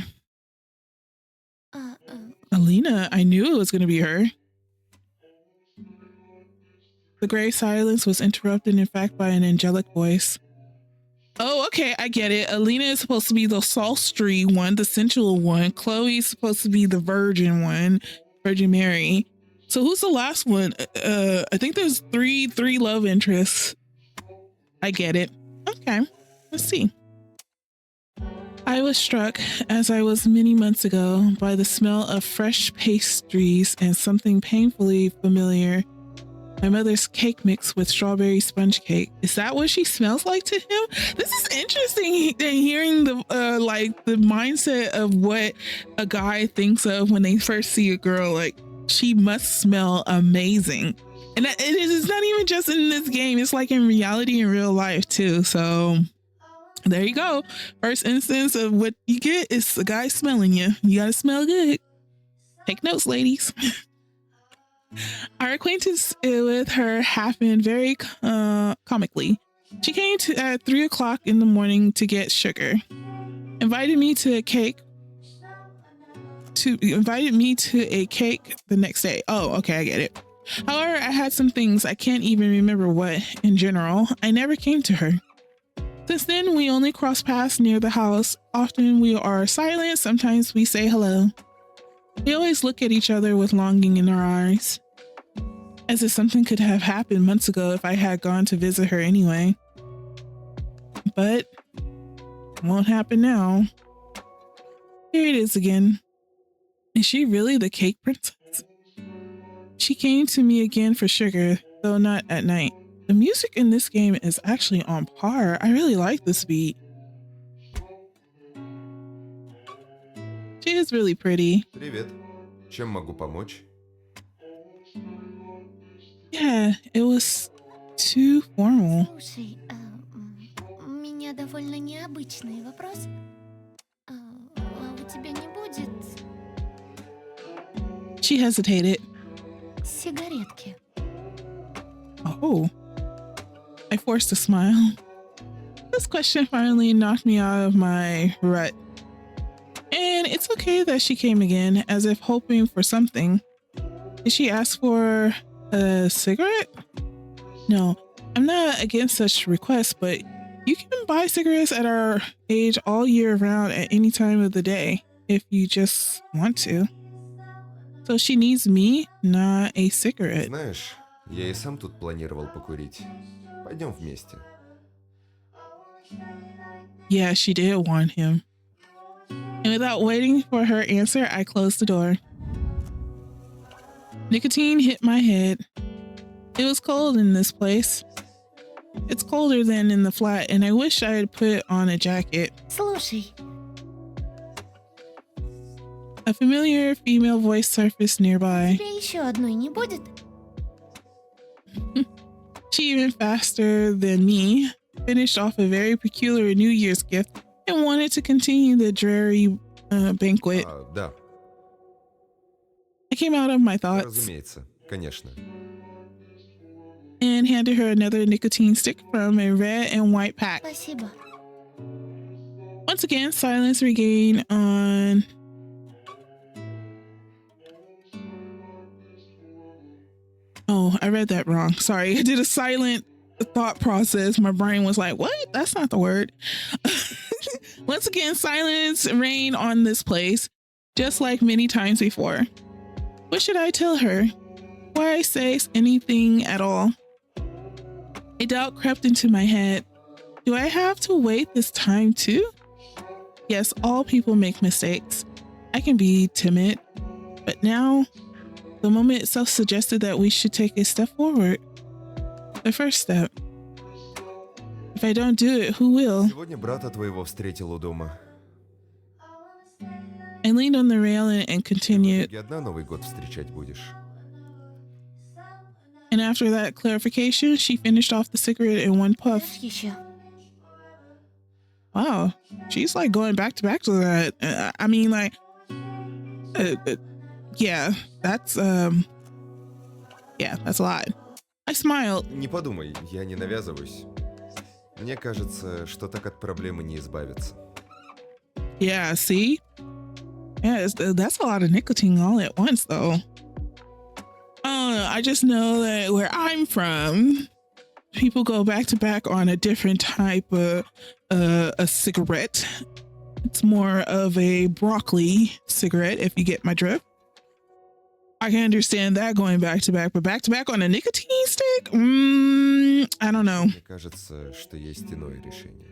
Alina, I knew it was going to be her. The gray silence was interrupted, in fact, by an angelic voice. Oh, okay, I get it. Alina is supposed to be the sultry one, the sensual one. Chloe's supposed to be the virgin one, Virgin Mary. So who's the last one? I think there's three love interests. I get it. Okay, let's see. I was struck, as I was many months ago, by the smell of fresh pastries and something painfully familiar. My mother's cake mix with strawberry sponge cake. Is that what she smells like to him? This is interesting, hearing the the mindset of what a guy thinks of when they first see a girl. Like, she must smell amazing. And it is not even just in this game. It's like in reality, in real life too. So there you go. First instance of what you get is a guy smelling you. You gotta smell good. Take notes, ladies. Our acquaintance with her happened very comically. She came at 3 o'clock in the morning to get sugar. Invited me to a cake the next day. Oh, okay, I get it. However, I had some things, I can't even remember what. In general, I never came to her. Since then, we only cross paths near the house. Often we are silent, sometimes we say hello. We always look at each other with longing in our eyes, as if something could have happened months ago if I had gone to visit her anyway. But it won't happen now. Here it is again. Is she really the cake princess? She came to me again for sugar, though not at night. The music in this game is actually on par. I really like this beat. She is really pretty. Привет. Чем могу помочь? Yeah, it was too formal. Слушай, у меня довольно необычный вопрос. У тебя не будет She hesitated. сигаретки? Oh. I forced a smile. This question finally knocked me out of my rut. And it's okay that she came again, as if hoping for something. Did she ask for A cigarette? No, I'm not against such requests, but you can buy cigarettes at our age all year round at any time of the day if you just want to. So she needs me, not a cigarette. Знаешь, я и сам тут планировал покурить. Пойдем вместе. Yeah, she did want him. And without waiting for her answer, I closed the door. Nicotine hit my head. It was cold in this place. It's colder than in the flat, and I wish I had put on a jacket. Слушай, A familiar female voice surfaced nearby. тебя еще одной не будет? She, even faster than me, finished off a very peculiar New Year's gift and wanted to continue the dreary banquet. Да, I came out of my thoughts разумеется, конечно. and handed her another nicotine stick from a red and white pack. Спасибо. Once again, silence regained on. Oh, I read that wrong. Sorry. I did a silent thought process. My brain was like, what? That's not the word. Once again, silence reigned on this place, just like many times before. What should I tell her? Why say anything at all? A doubt crept into my head. Do I have to wait this time too? Yes, all people make mistakes. I can be timid, but now the moment itself suggested that we should take a step forward. The first step. If I don't do it, who will? Сегодня брата твоего встретил у дома. I leaned on the railing and continued. Ты одна Новый год встречать будешь. And after that clarification, she finished off the cigarette in one puff. Дашь еще? Wow, she's like going back to that. I mean, like, yeah, that's a lot. I smiled. Не подумай, я не навязываюсь. Мне кажется, что так от проблемы не избавиться. Yeah, see? Yeah, that's a lot of nicotine all at once, though. I just know that where I'm from, people go back to back on a different type of a cigarette. It's more of a broccoli cigarette, if you get my drift. I can understand that going back to back, but back to back on a nicotine stick? I don't know. Мне кажется, что есть иное решение.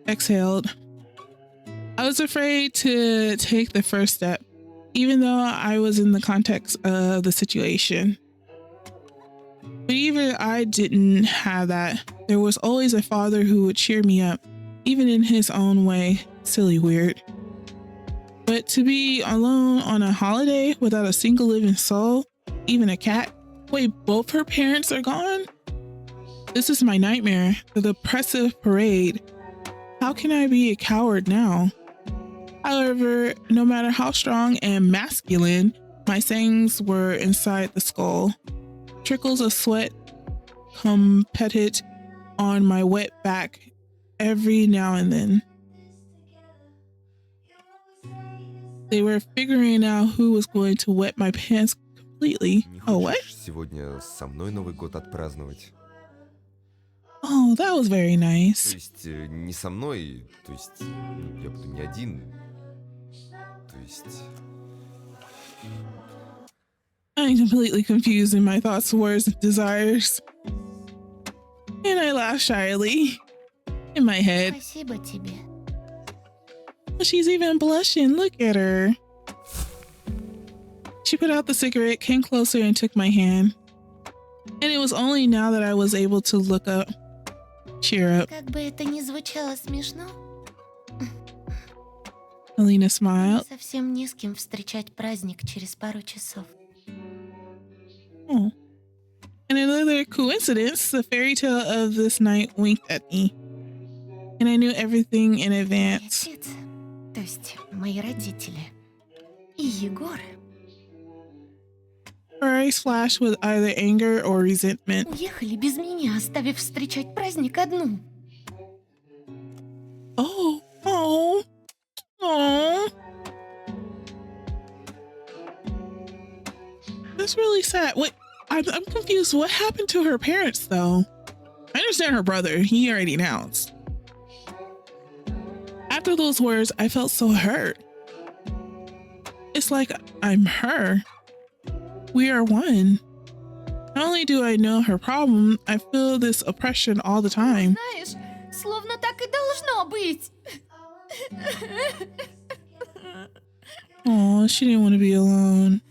Exhaled. I was afraid to take the first step, even though I was in the context of the situation. But even I didn't have that. There was always a father who would cheer me up, even in his own way. Silly weird. But to be alone on a holiday without a single living soul, even a cat. Wait, both her parents are gone? This is my nightmare, the depressive parade. How can I be a coward now? However, no matter how strong and masculine my sayings were inside the skull, trickles of sweat competed on my wet back every now and then. They were figuring out who was going to wet my pants completely. Не Oh, what? хочешь сегодня со мной Новый год отпраздновать? Oh, that was very То nice. есть не со мной, то есть я буду не один. То есть... I'm completely confused in my thoughts, words, and desires. And I laughed shyly in my head. Спасибо тебе. She's even blushing. Look at her. She put out the cigarette, came closer, and took my hand. And it was only now that I was able to look up. Cheer up. Как бы это ни звучало смешно, Alina smiled. совсем не с кем встречать праздник через пару часов. Oh. And another coincidence, the fairy tale of this night winked at me. And I knew everything in Мой advance. отец, то есть мои родители, и Егор Her eyes flashed with either anger or resentment. уехали без меня, оставив встречать праздник одну. Oh, oh, oh. that's really sad. Wait, I'm confused. What happened to her parents, though? I understand her brother. He already announced. After those words, I felt so hurt. It's like I'm her. We are one. Not only do I know her problem, I feel this oppression all the time. Знаешь, словно так и должно быть. Oh, she didn't want to be alone.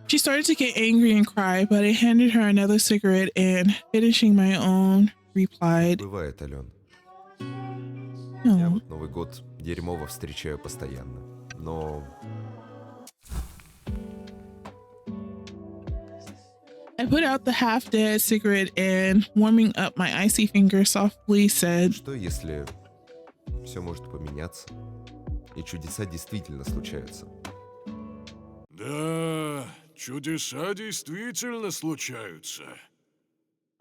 She started to get angry and cry, but I handed her another cigarette and, finishing my own, replied, Бывает, Ален. Я "No." вот Новый год дерьмово встречаю постоянно. Но I put out the half-dead cigarette and, warming up my icy finger, softly said, что если все может поменяться, и чудеса действительно случаются? Да, чудеса действительно случаются.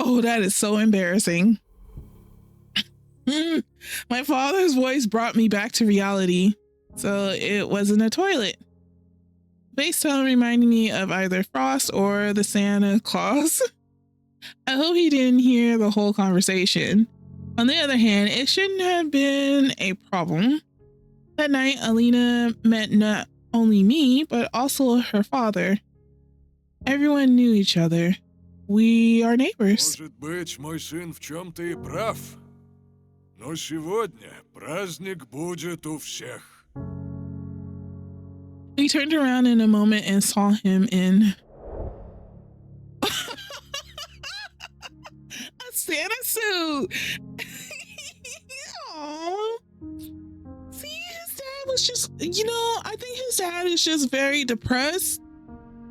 "Oh, that is so embarrassing." My father's voice brought me back to reality. So it wasn't a toilet. Bass tone reminding me of either Frost or the Santa Claus. I hope he didn't hear the whole conversation. On the other hand, it shouldn't have been a problem. That night, Alina met not only me, but also her father. Everyone knew each other. We are neighbors. Может быть, мой сын в чем-то и прав. Но сегодня праздник будет у всех. We turned around in a moment and saw him in a Santa suit. Aww. See, his dad was just, I think his dad is just very depressed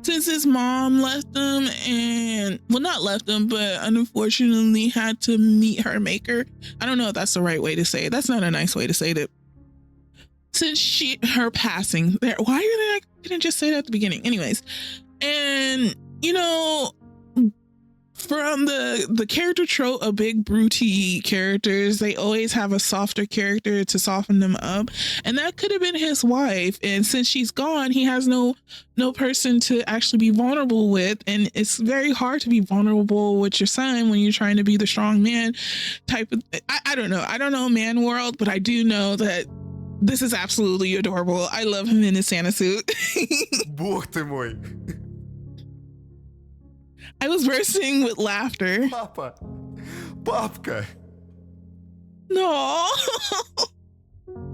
since his mom left him and, well, not left him, but unfortunately had to meet her maker. I don't know if that's the right way to say it. That's not a nice way to say it. Since her passing, why I didn't just say that at the beginning? Anyways, and from the character trope of big broody characters, they always have a softer character to soften them up, and that could have been his wife. And since she's gone, he has no person to actually be vulnerable with, and it's very hard to be vulnerable with your son when you're trying to be the strong man type of. I don't know man world, but I do know that this is absolutely adorable. I love him in his Santa suit. Бог ты мой! I was bursting with laughter. Папа! Папка! No.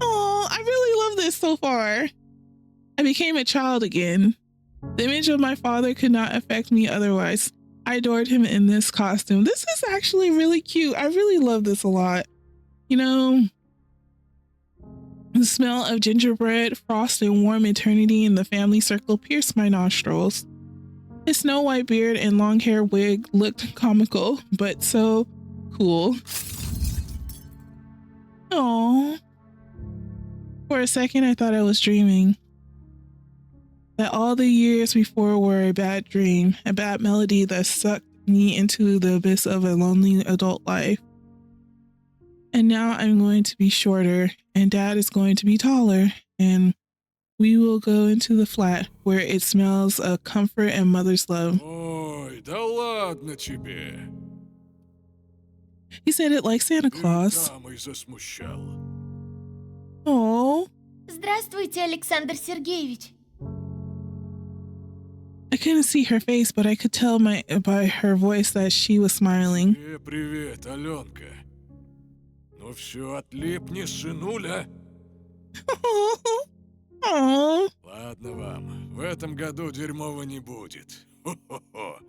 Oh, I really love this so far. I became a child again. The image of my father could not affect me otherwise. I adored him in this costume. This is actually really cute. I really love this a lot. The smell of gingerbread, frost, and warm eternity in the family circle pierced my nostrils. His snow white beard and long hair wig looked comical, but so cool. Aww. For a second, I thought I was dreaming. That all the years before were a bad dream, a bad melody that sucked me into the abyss of a lonely adult life. And now I'm going to be shorter, and Dad is going to be taller, and we will go into the flat where it smells of comfort and mother's love. Ой, да ладно тебе. He said it like Santa Claus. Ты дамой засмущал. Oh, Здравствуйте, Александр Сергеевич. I couldn't see her face, but I could tell by her voice that she was smiling. Привет, Аленка. Ну все, отлипни, сынуля. Oh. Ладно вам, в этом году дерьмова не будет. Хо-хо-хо.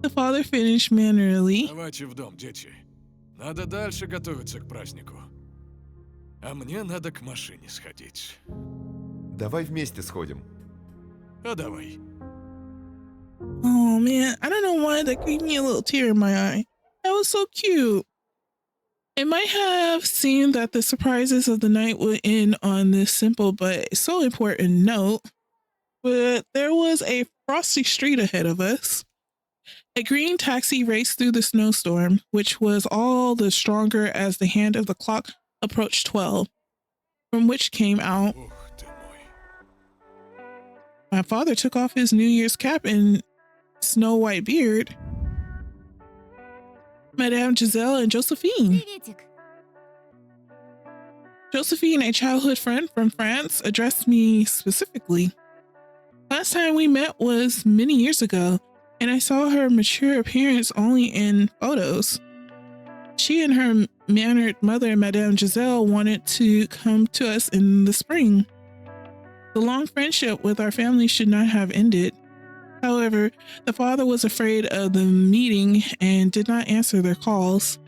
The father finished mannerly. Давайте в дом, дети. Надо дальше готовиться к празднику. А мне надо к машине сходить. Давай вместе сходим. А давай. Oh man, I don't know why that gave me a little tear in my eye. That was so cute. It might have seemed that the surprises of the night would end on this simple but so important note, but there was a frosty street ahead of us. A green taxi raced through the snowstorm, which was all the stronger as the hand of the clock approached 12. from which came out, Ух ты мой. my father took off his New Year's cap and snow white beard. Madame Giselle and Josephine. Приветик. Josephine, a childhood friend from France, addressed me specifically. Last time we met was many years ago, and I saw her mature appearance only in photos. She and her mannered mother, Madame Giselle, wanted to come to us in the spring. The long friendship with our family should not have ended. However, the father was afraid of the meeting and did not answer their calls.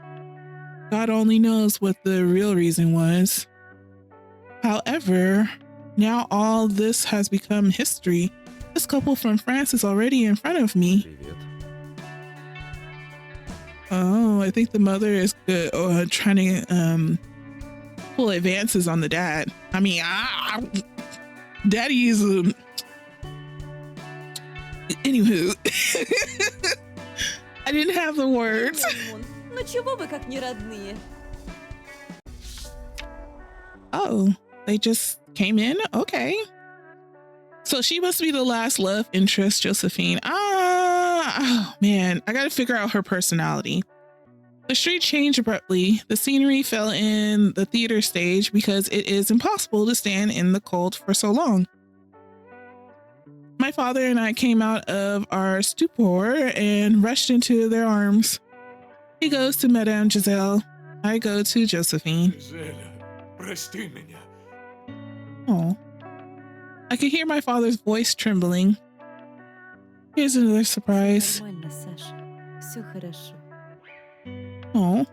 God only knows what the real reason was. However, now all this has become history. This couple from France is already in front of me. Привет. Oh, I think the mother is good, trying to pull advances on the dad. I mean, daddy is anywho. I didn't have the words. Ну чего вы как не родные? Oh, they just came in? Okay. So she must be the last love interest, Josephine. Oh man, I gotta figure out her personality. The street changed abruptly. The scenery fell in the theater stage because it is impossible to stand in the cold for so long. My father and I came out of our stupor and rushed into their arms. He goes to Madame Giselle. I go to Josephine. Жизеля, прости меня. Oh. I could hear my father's voice trembling. Here's another surprise. Нормально, Саша. Все хорошо. Oh.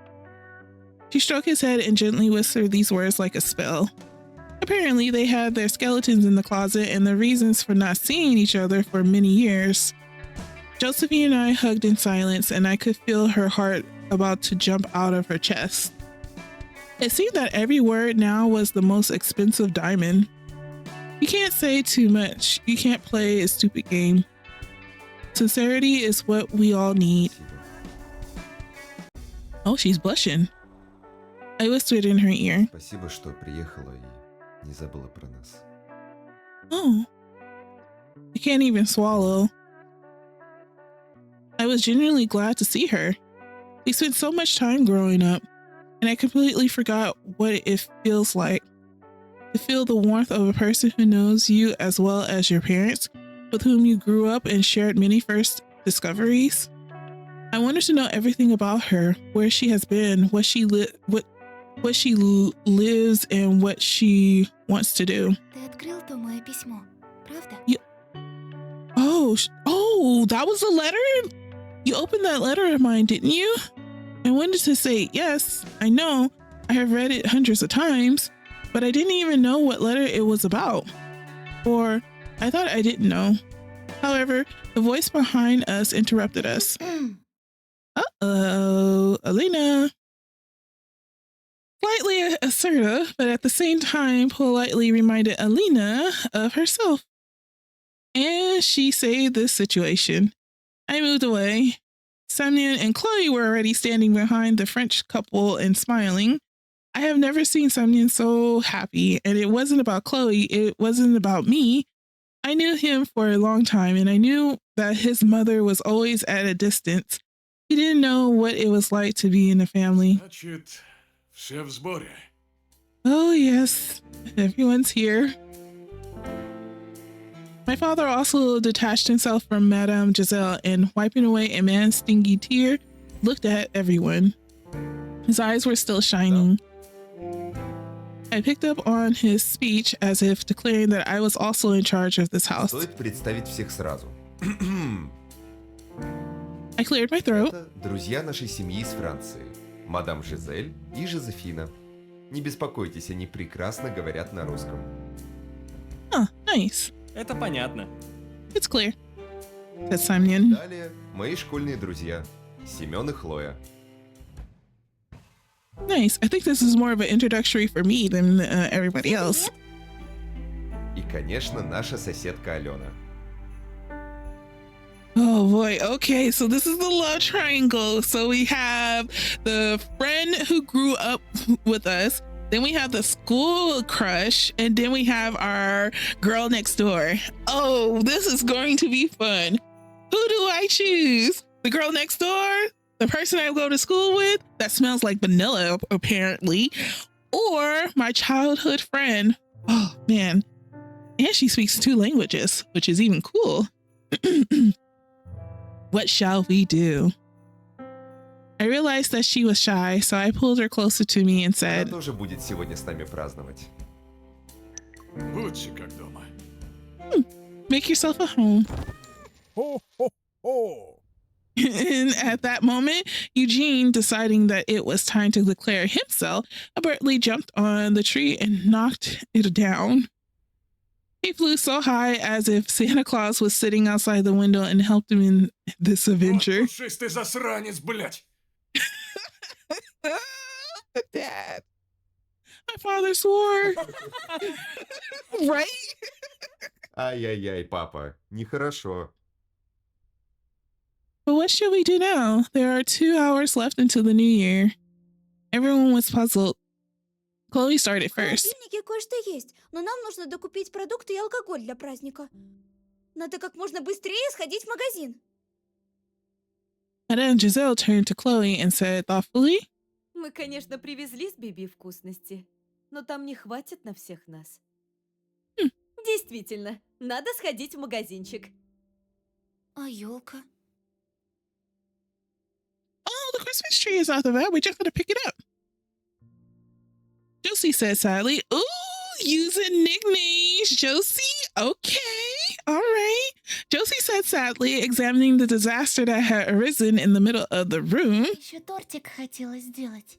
She stroked his head and gently whispered these words like a spell. Apparently, they had their skeletons in the closet and the reasons for not seeing each other for many years. Josephine and I hugged in silence, and I could feel her heart about to jump out of her chest. It seemed that every word now was the most expensive diamond. You can't say too much. You can't play a stupid game. Sincerity is what we all need. Спасибо. Oh, she's blushing. I whispered in her ear. Спасибо, что приехала и не забыла про нас. Oh, I can't even swallow. I was genuinely glad to see her. We spent so much time growing up, and I completely forgot what it feels like to feel the warmth of a person who knows you as well as your parents, with whom you grew up and shared many first discoveries. I wanted to know everything about her, where she has been, what she lives, and what she wants to do. Ты открыл то мое письмо, правда? Oh, that was a letter? You opened that letter of mine, didn't you? I wanted to say, yes, I know. I have read it hundreds of times, but I didn't even know what letter it was about. Or I thought I didn't know. However, the voice behind us interrupted us. Uh-oh, Alina. Slightly assertive, but at the same time politely reminded Alina of herself. And she saved this situation. I moved away. Samnian and Chloe were already standing behind the French couple and smiling. I have never seen Samnian so happy, and it wasn't about Chloe, it wasn't about me. I knew him for a long time, and I knew that his mother was always at a distance. He didn't know what it was like to be in a family. Значит, все в сборе. Oh, yes, everyone's here. My father also detached himself from Madame Giselle and, wiping away a man's stingy tear, looked at everyone. His eyes were still shining. I picked up on his speech as if declaring that I was also in charge of this house. Стоит представить всех сразу. I cleared my throat. Это друзья нашей семьи из Франции. Мадам Жизель и Жозефина. Не беспокойтесь, они прекрасно говорят на русском. Huh, nice. Это понятно. It's clear, said Samnian. Далее мои школьные друзья. Семен и Хлоя. Nice. I think this is more of an introductory for me than everybody else. И, конечно, наша соседка Алена. Oh boy. Okay, so this is the love triangle. So we have the friend who grew up with us, Then we have the school crush, and then we have our girl next door. Oh, this is going to be fun. Who do I choose? The girl next door? The person I go to school with that smells like vanilla, apparently, or my childhood friend. Oh, man. And she speaks 2 languages, which is even cool. What shall we do? I realized that she was shy, so I pulled her closer to me and Она said, тоже будет сегодня с нами праздновать. Будьте как дома. make yourself at home. Ho, ho, ho. And at that moment, Eugene, deciding that it was time to declare himself, abruptly jumped on the tree and knocked it down. He flew so high as if Santa Claus was sitting outside the window and helped him in this adventure. Вот пушистый засранец, блядь! Dad. My father swore. Right? Ай-яй-яй, папа, нехорошо. But what should we do now? There are 2 hours left until the new year. Everyone was puzzled. Chloe started В first. холодильнике кое-что есть, но нам нужно докупить продукты и алкоголь для праздника. Надо как можно быстрее сходить в магазин. Madame Giselle turned to Chloe and said thoughtfully, Мы, конечно, привезли с Биби вкусности, но там не хватит на всех нас. Действительно, надо сходить в магазинчик. А елка? oh, the Christmas tree is out the bed. We just gotta pick it up. Josie said sadly, ooh, using nicknames, Josie. Okay, all right. Josie said sadly, examining the disaster that had arisen in the middle of the room. Еще тортик хотела сделать,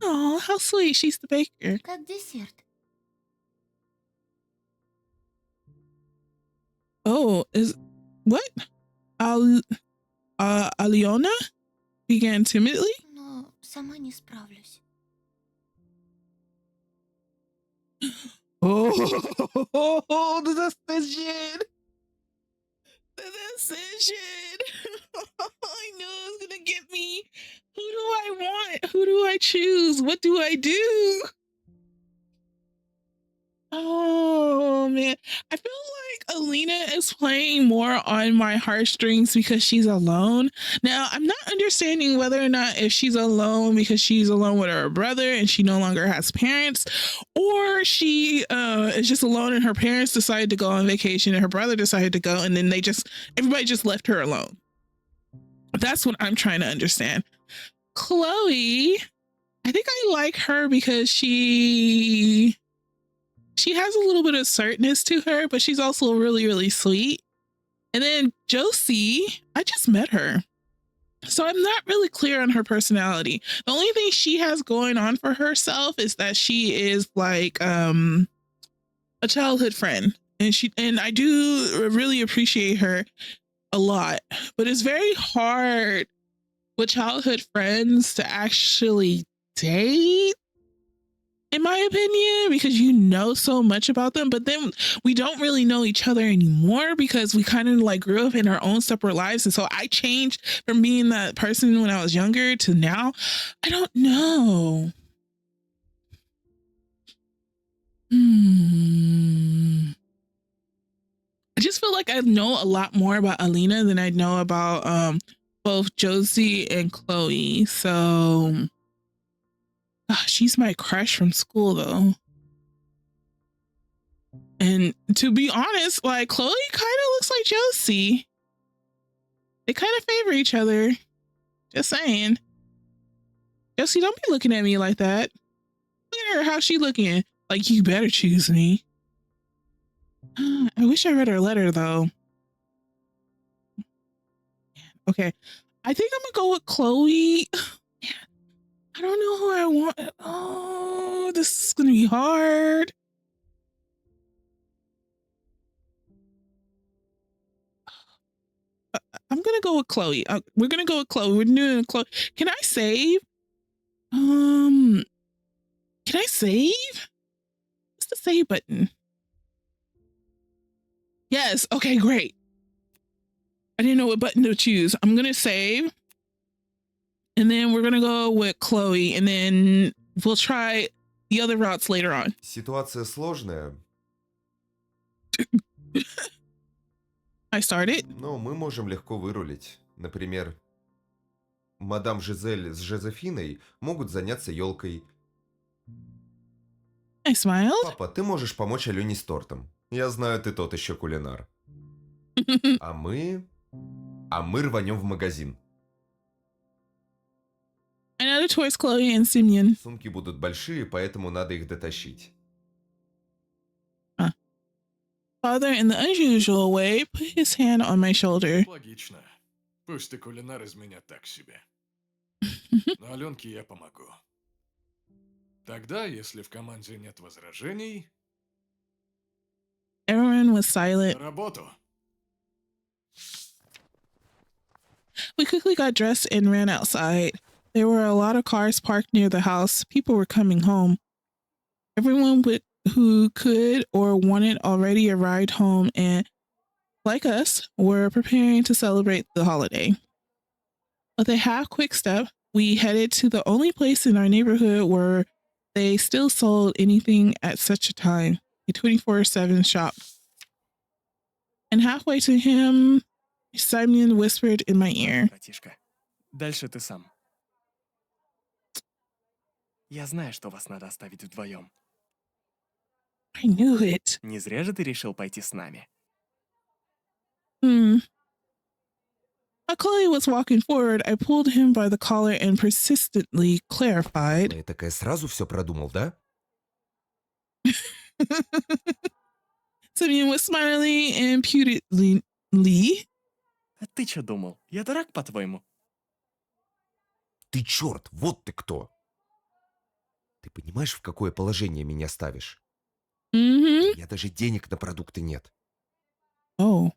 Oh, how sweet. She's the baker. как десерт. Oh, is what? Aliona began timidly. Но сама не справлюсь. Oh, the decision. The decision. I knew it was going to get me. Who do I want? Who do I choose? What do I do? Oh, man. I feel like Alina is playing more on my heartstrings because she's alone. Now, I'm not understanding whether or not if she's alone because she's alone with her brother and she no longer has parents, or she is just alone and her parents decided to go on vacation and her brother decided to go and then everybody just left her alone. That's what I'm trying to understand. Chloe, I think I like her because she has a little bit of certainty to her, but she's also really, really sweet. And then Josie, I just met her, so I'm not really clear on her personality. The only thing she has going on for herself is that she is like a childhood friend, and I do really appreciate her a lot. But it's very hard with childhood friends to actually date, in my opinion, because you know so much about them, but then we don't really know each other anymore because we kind of like grew up in our own separate lives. And so I changed from being that person when I was younger to now. I don't know. I just feel like I know a lot more about Alina than I know about both Josie and Chloe. So she's my crush from school though. And to be honest, like Chloe kind of looks like Josie. They kind of favor each other. Just saying. Josie, don't be looking at me like that. Look at her, how she looking? Like, you better choose me. I wish I read her letter though. Okay. I think I'm gonna go with Chloe. I don't know who I want. Oh, this is gonna be hard. I'm gonna go with Chloe. We're gonna go with Chloe. We're doing Chloe. Can I save? Can I save? What's the save button? Yes. Okay, great. I didn't know what button to choose. I'm gonna save. And then we're gonna go with Chloe, and then we'll try the other routes later on. Ситуация сложная, I started. но мы можем легко вырулить. Например, мадам Жизель с Жозефиной могут заняться елкой. I smiled. Папа, ты можешь помочь Алене с тортом. Я знаю, ты тот еще кулинар. А мы рванем в магазин. I nodded towards Chloe and Simeon. Сумки будут большие, поэтому надо их дотащить. Father, in the unusual way, put his hand on my shoulder. Логично. Пусть ты кулинар из меня так себе. Но Аленке я помогу. Тогда, если в команде нет возражений, Everyone was на silent. работу. We quickly got dressed and ran outside. There were a lot of cars parked near the house. People were coming home. Everyone who could or wanted already arrived home and, like us, were preparing to celebrate the holiday. With a half-quick step, we headed to the only place in our neighborhood where they still sold anything at such a time, a 24/7 shop. And halfway to him, Simon whispered in my ear, Братишка, дальше ты сам. Я знаю, что вас надо оставить вдвоем. I knew it. Не зря же ты решил пойти с нами. While Chloe was walking forward, I pulled him by the collar and persistently clarified. Я такая сразу все продумал, да? Simeon was smiling impudently. А ты что думал? Я дурак, по-твоему? Ты черт, вот ты кто! Ты понимаешь, в какое положение меня ставишь? У меня даже денег на продукты нет. Oh.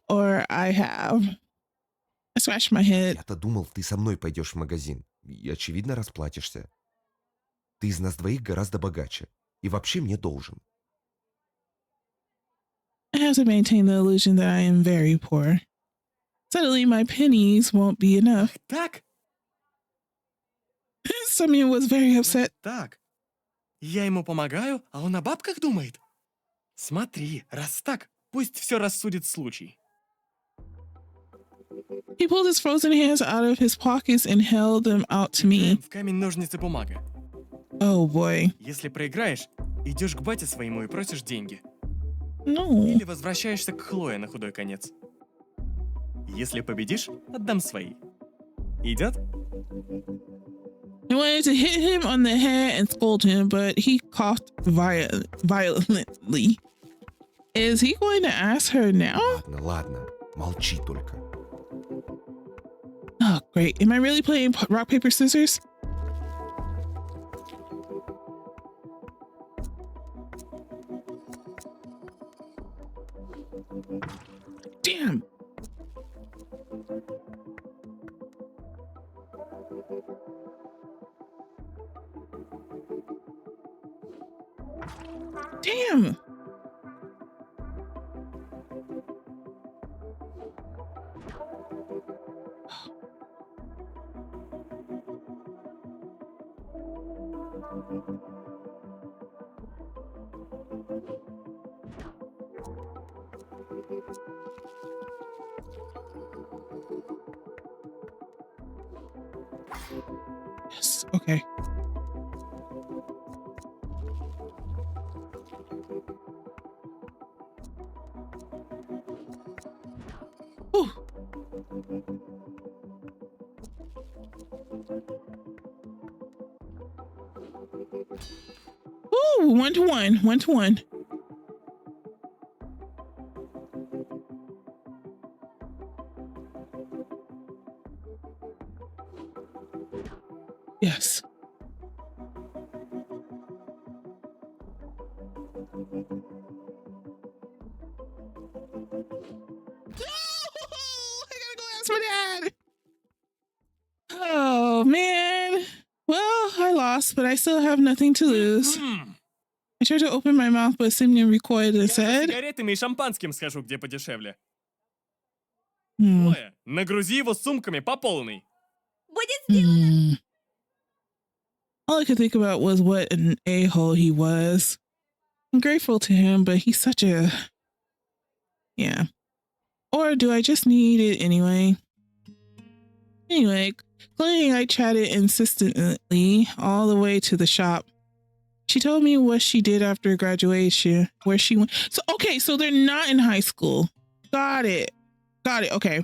Or I have. I scratched my head. Я-то думал, ты со мной пойдешь в магазин. И, очевидно, расплатишься. Ты из нас двоих гораздо богаче. И вообще мне должен. I have to maintain the illusion that I am very poor. Suddenly, my pennies won't be enough. Так? Simeon was very upset. Так. Я ему помогаю, а он о бабках думает? Смотри, раз так, пусть все рассудит случай. He pulled his frozen hands out of his pockets and held them out to me. В камень, ножницы, бумага. Oh boy. Если проиграешь, идешь к бате своему и просишь деньги. No. Или возвращаешься к Хлое на худой конец. Если победишь, отдам свои. Идет? I wanted to hit him on the head and scold him, but he coughed violently. Is he going to ask her now? Ладно, ладно. Молчи только. Oh, great. Am I really playing rock, paper, scissors? Damn. Damn. Yes, okay. Whew. Ooh, 1-1, 1-1. Yes. I gotta go ask my dad. Oh man. Well, I lost, but I still have nothing to lose. I tried to open my mouth, but Simeon recoiled and Я за said, сигаретами и шампанским схожу, где подешевле. hmm, Хлоя, нагрузи его сумками по полной. Будет сделано. All I could think about was what an a-hole he was. I'm grateful to him, but he's such a... Yeah. Or do I just need it anyway? Anyway, Chloe and I chatted insistently all the way to the shop. She told me what she did after graduation, where she went. So, okay, so they're not in high school. Got it. Okay.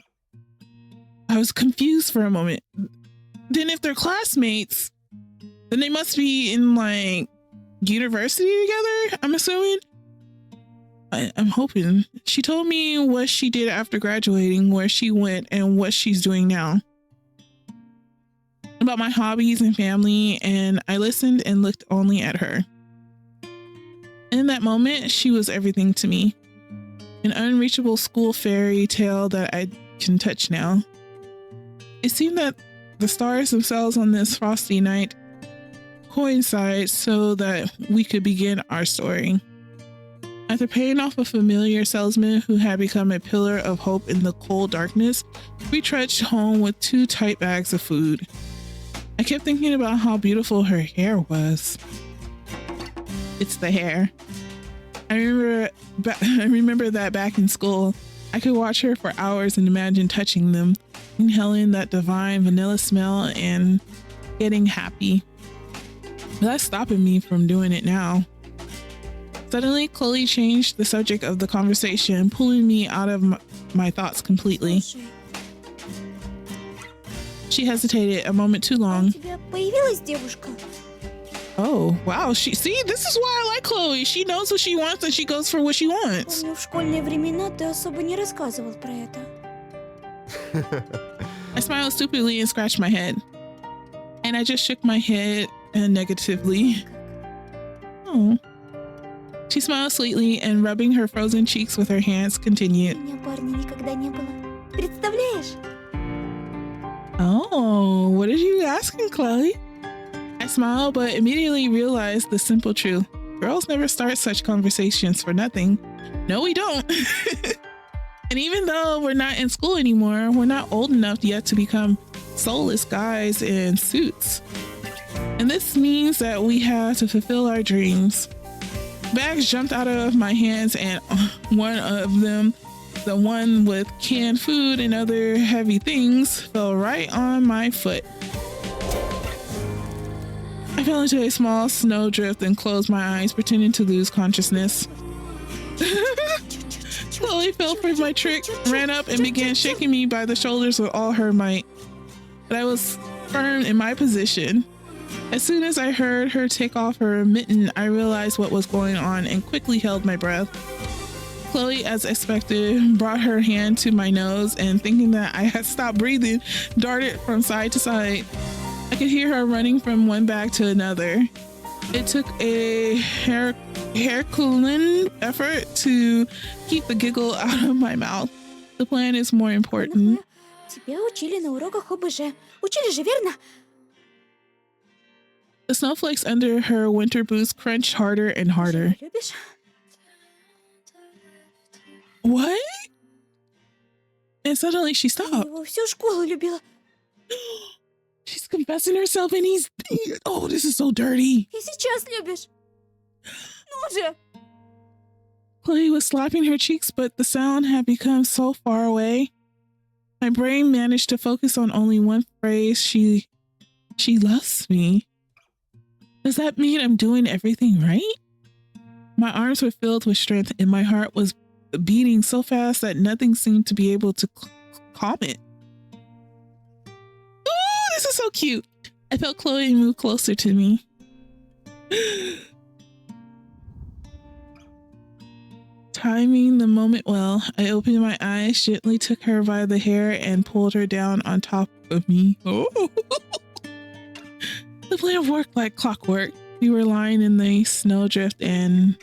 I was confused for a moment. Then if they're classmates, then they must be in like university together, I'm assuming. I'm hoping. She told me what she did after graduating, where she went, and what she's doing now. About my hobbies and family, and I listened and looked only at her. In that moment, she was everything to me. An unreachable school fairy tale that I can touch now. It seemed that the stars themselves on this frosty night coincide so that we could begin our story. After paying off a familiar salesman who had become a pillar of hope in the cold darkness, we trudged home with 2 tight bags of food. I kept thinking about how beautiful her hair was. It's the hair. I remember that back in school, I could watch her for hours and imagine touching them, inhaling that divine vanilla smell and getting happy. But that's stopping me from doing it now. Suddenly, Chloe changed the subject of the conversation, pulling me out of my thoughts completely. She hesitated a moment too long. У тебя появилась девушка? Oh, wow. This is why I like Chloe. She knows what she wants and she goes for what she wants. Помню, в школьные времена ты особо не рассказывал про это. I smiled stupidly and scratched my head. And I just shook my head negatively. Oh. She smiled sweetly and rubbing her frozen cheeks with her hands continued. У меня парня никогда не было. Представляешь? Oh, what are you asking, Chloe? I smiled, but immediately realized the simple truth. Girls never start such conversations for nothing. No, we don't. And even though we're not in school anymore, we're not old enough yet to become soulless guys in suits. And this means that we have to fulfill our dreams. Bags jumped out of my hands, and one of them, the one with canned food and other heavy things, fell right on my foot. I fell into a small snowdrift and closed my eyes, pretending to lose consciousness. Chloe fell for my trick, ran up and began shaking me by the shoulders with all her might. But I was firm in my position. As soon as I heard her take off her mitten, I realized what was going on and quickly held my breath. Chloe, as expected, brought her hand to my nose and, thinking that I had stopped breathing, darted from side to side. I could hear her running from one bag to another. It took a Herculean effort to keep the giggle out of my mouth. The plan is more important. Тебя учили на уроках ОБЖ. Учили же, верно? The snowflakes under her winter boots crunched harder and harder. Любишь? What? And suddenly she Я stopped. его всю школу любила. She's confessing herself and oh, this is so dirty. И сейчас любишь. Ну же! Chloe was slapping her cheeks, but the sound had become so far away. My brain managed to focus on only one phrase. She loves me. Does that mean I'm doing everything right? My arms were filled with strength and my heart was beating so fast that nothing seemed to be able to calm it. Oh, this is so cute. I felt Chloe move closer to me. Timing the moment well, I opened my eyes, gently took her by the hair, and pulled her down on top of me. Oh. The plan worked like clockwork. We were lying in the snowdrift and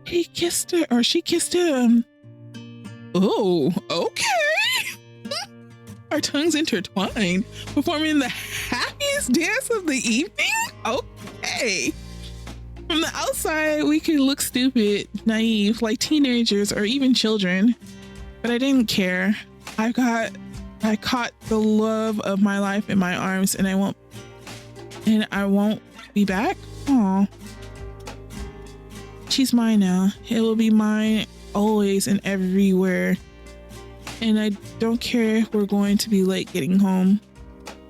he kissed her, or she kissed him. Oh, okay. Our tongues intertwined, performing the happiest dance of the evening? Okay. From the outside, we could look stupid, naive, like teenagers or even children. But I didn't care. I got I caught the love of my life in my arms, and I won't be back. Aw. She's mine now. It will be mine always and everywhere. And I don't care if we're going to be late getting home.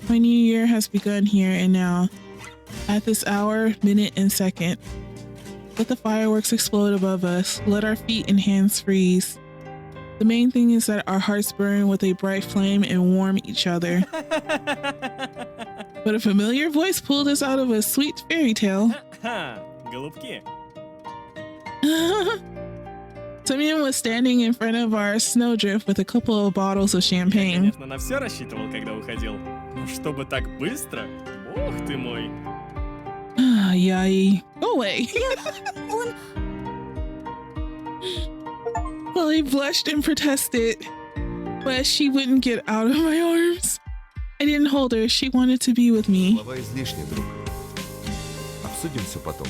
My new year has begun here and now, at this hour, minute, and second. Let the fireworks explode above us. Let our feet and hands freeze. The main thing is that our hearts burn with a bright flame and warm each other. But a familiar voice pulled us out of a sweet fairy tale. Ха, голубки. Semyon was standing in front of our snowdrift with a couple of bottles of champagne. Конечно, на все рассчитывал, когда уходил. Но чтобы так быстро? Бог ты мой. Yai. Go away. Он... Chloe blushed and protested, but she wouldn't get out of my arms. I didn't hold her. She wanted to be with me. Слова излишни, друг. Обсудим все потом.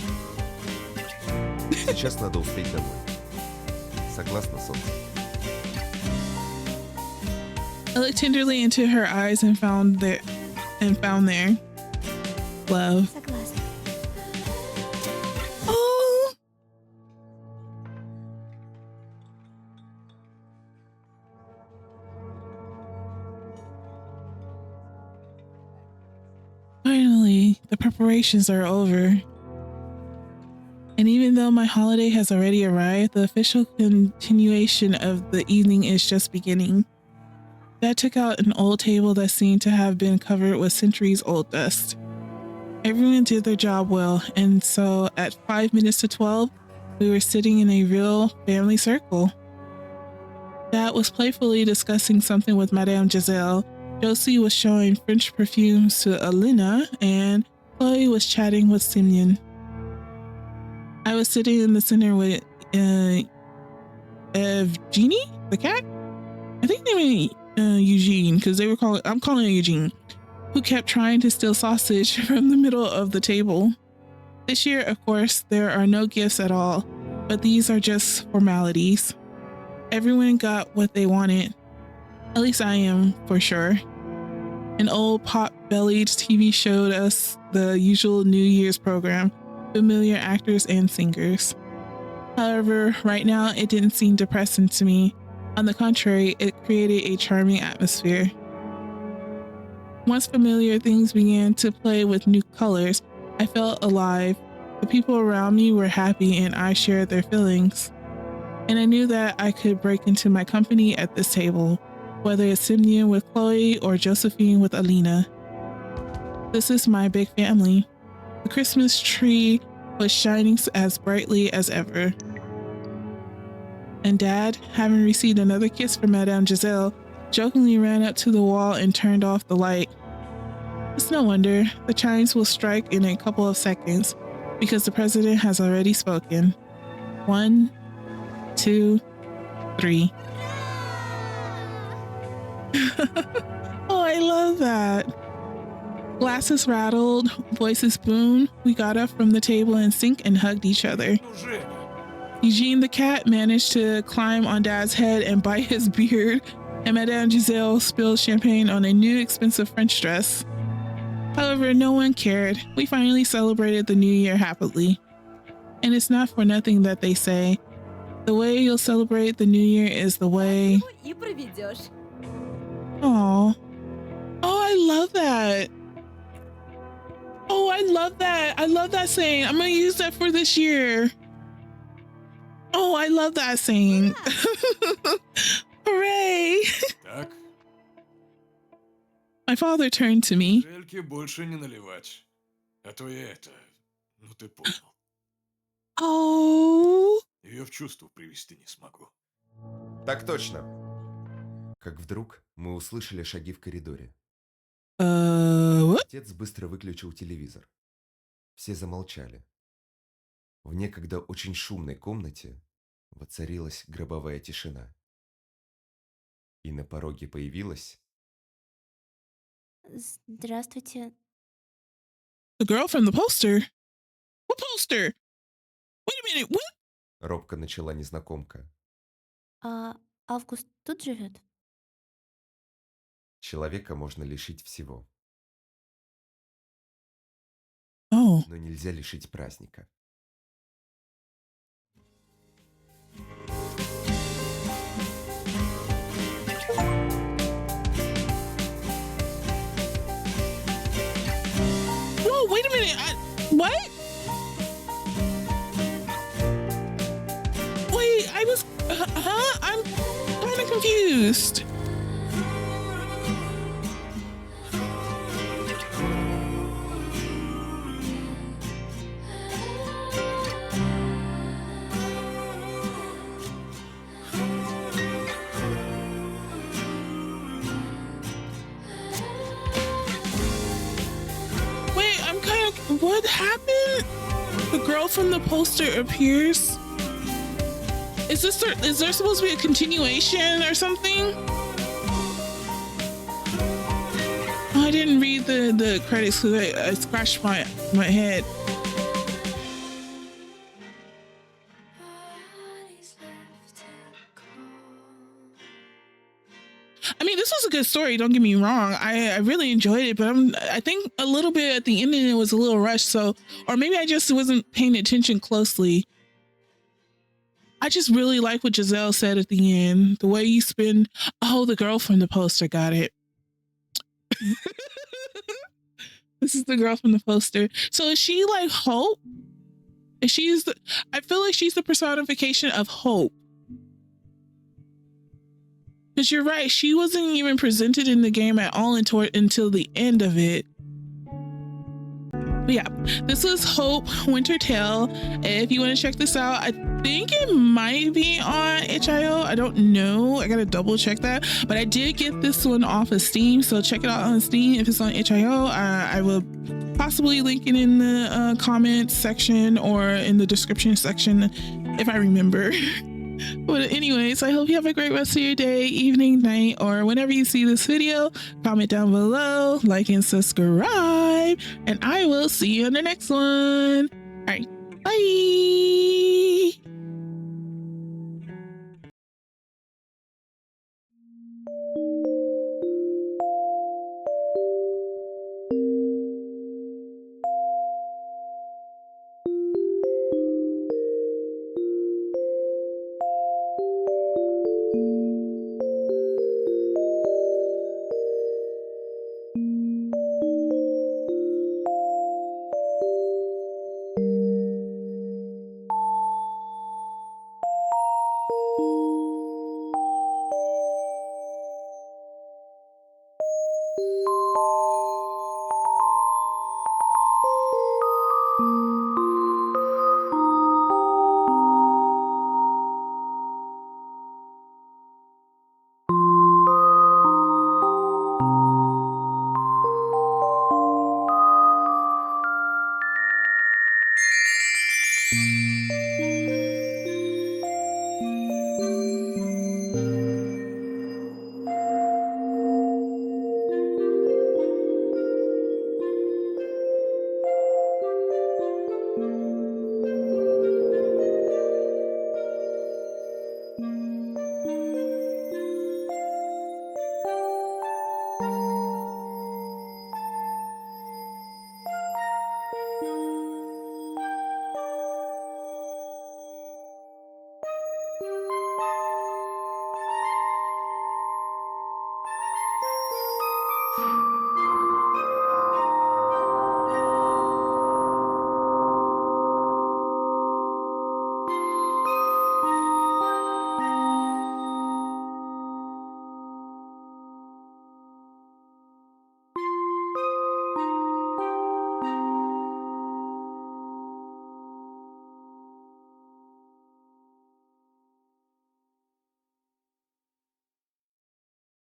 Сейчас надо успеть домой. Согласна, солнце? I looked tenderly into her eyes and found there love. Согласна. Oh. Finally, the preparations are over. And even though my holiday has already arrived, the official continuation of the evening is just beginning. Dad took out an old table that seemed to have been covered with centuries-old dust. Everyone did their job well, and so at 5 minutes to 12, we were sitting in a real family circle. Dad was playfully discussing something with Madame Giselle. Josie was showing French perfumes to Alina, and Chloe was chatting with Simeon. I was sitting in the center with Evgenie, the cat. I think they meant Eugene, because I'm calling her Eugene, who kept trying to steal sausage from the middle of the table. This year, of course, there are no gifts at all, but these are just formalities. Everyone got what they wanted. At least I am, for sure. An old pot-bellied TV showed us the usual New Year's program, familiar actors and singers. However, right now it didn't seem depressing to me. On the contrary, it created a charming atmosphere. Once familiar things began to play with new colors, I felt alive. The people around me were happy and I shared their feelings. And I knew that I could break into my company at this table, whether it's Simeon with Chloe or Josephine with Alina. This is my big family. The Christmas tree was shining as brightly as ever. And Dad, having received another kiss from Madame Giselle, jokingly ran up to the wall and turned off the light. It's no wonder. The chimes will strike in a couple of seconds because the president has already spoken. 1, 2, 3. Oh, I love that. Glasses rattled, voices boomed. We got up from the table in sync and hugged each other. Eugene the cat managed to climb on Dad's head and bite his beard, and Madame Giselle spilled champagne on a new expensive French dress. However, no one cared. We finally celebrated the new year happily. And it's not for nothing that they say, the way you'll celebrate the new year is the way... И проведешь. Aw. Oh, I love that. Oh, I love that. I love that saying. I'm going to use that for this year. Oh, I love that saying. Hooray. Так, My father turned to me. Жельке больше не наливать. А то я это... Ну ты понял. Oh. Ее в чувство привести не смогу. Так точно. Как вдруг мы услышали шаги в коридоре. What? Отец быстро выключил телевизор. Все замолчали. В некогда очень шумной комнате воцарилась гробовая тишина. И на пороге появилась... Здравствуйте. The girl from the poster? What poster? Wait a minute, what? Робко начала незнакомка. А Август тут живет? Человека можно лишить всего, Oh. но нельзя лишить праздника. Whoa, wait a minute. What? Wait, I was. I'm kind of confused. Wait, I'm kind of. What happened? The girl from the poster appears. Is there supposed to be a continuation or something? Oh, I didn't read the credits because I scratched my head. I mean, this was a good story. Don't get me wrong. I really enjoyed it, but I think a little bit at the ending it was a little rushed. So, or maybe I just wasn't paying attention closely. I just really like what Giselle said at the end. The way you spin. Oh, the girl from the poster got it. This is the girl from the poster. So is she like Hope? I feel like she's the personification of hope. Because you're right, she wasn't even presented in the game at all until the end of it. But yeah, this was Hope Winter Tale. If you want to check this out, I think it might be on itch.io. I don't know. I gotta double check that. But I did get this one off of Steam, so check it out on Steam. If it's on itch.io, I will possibly link it in the comments section or in the description section if I remember. But anyways, I hope you have a great rest of your day, evening, night, or whenever you see this video. Comment down below, like and subscribe, and I will see you in the next one. All right, bye. you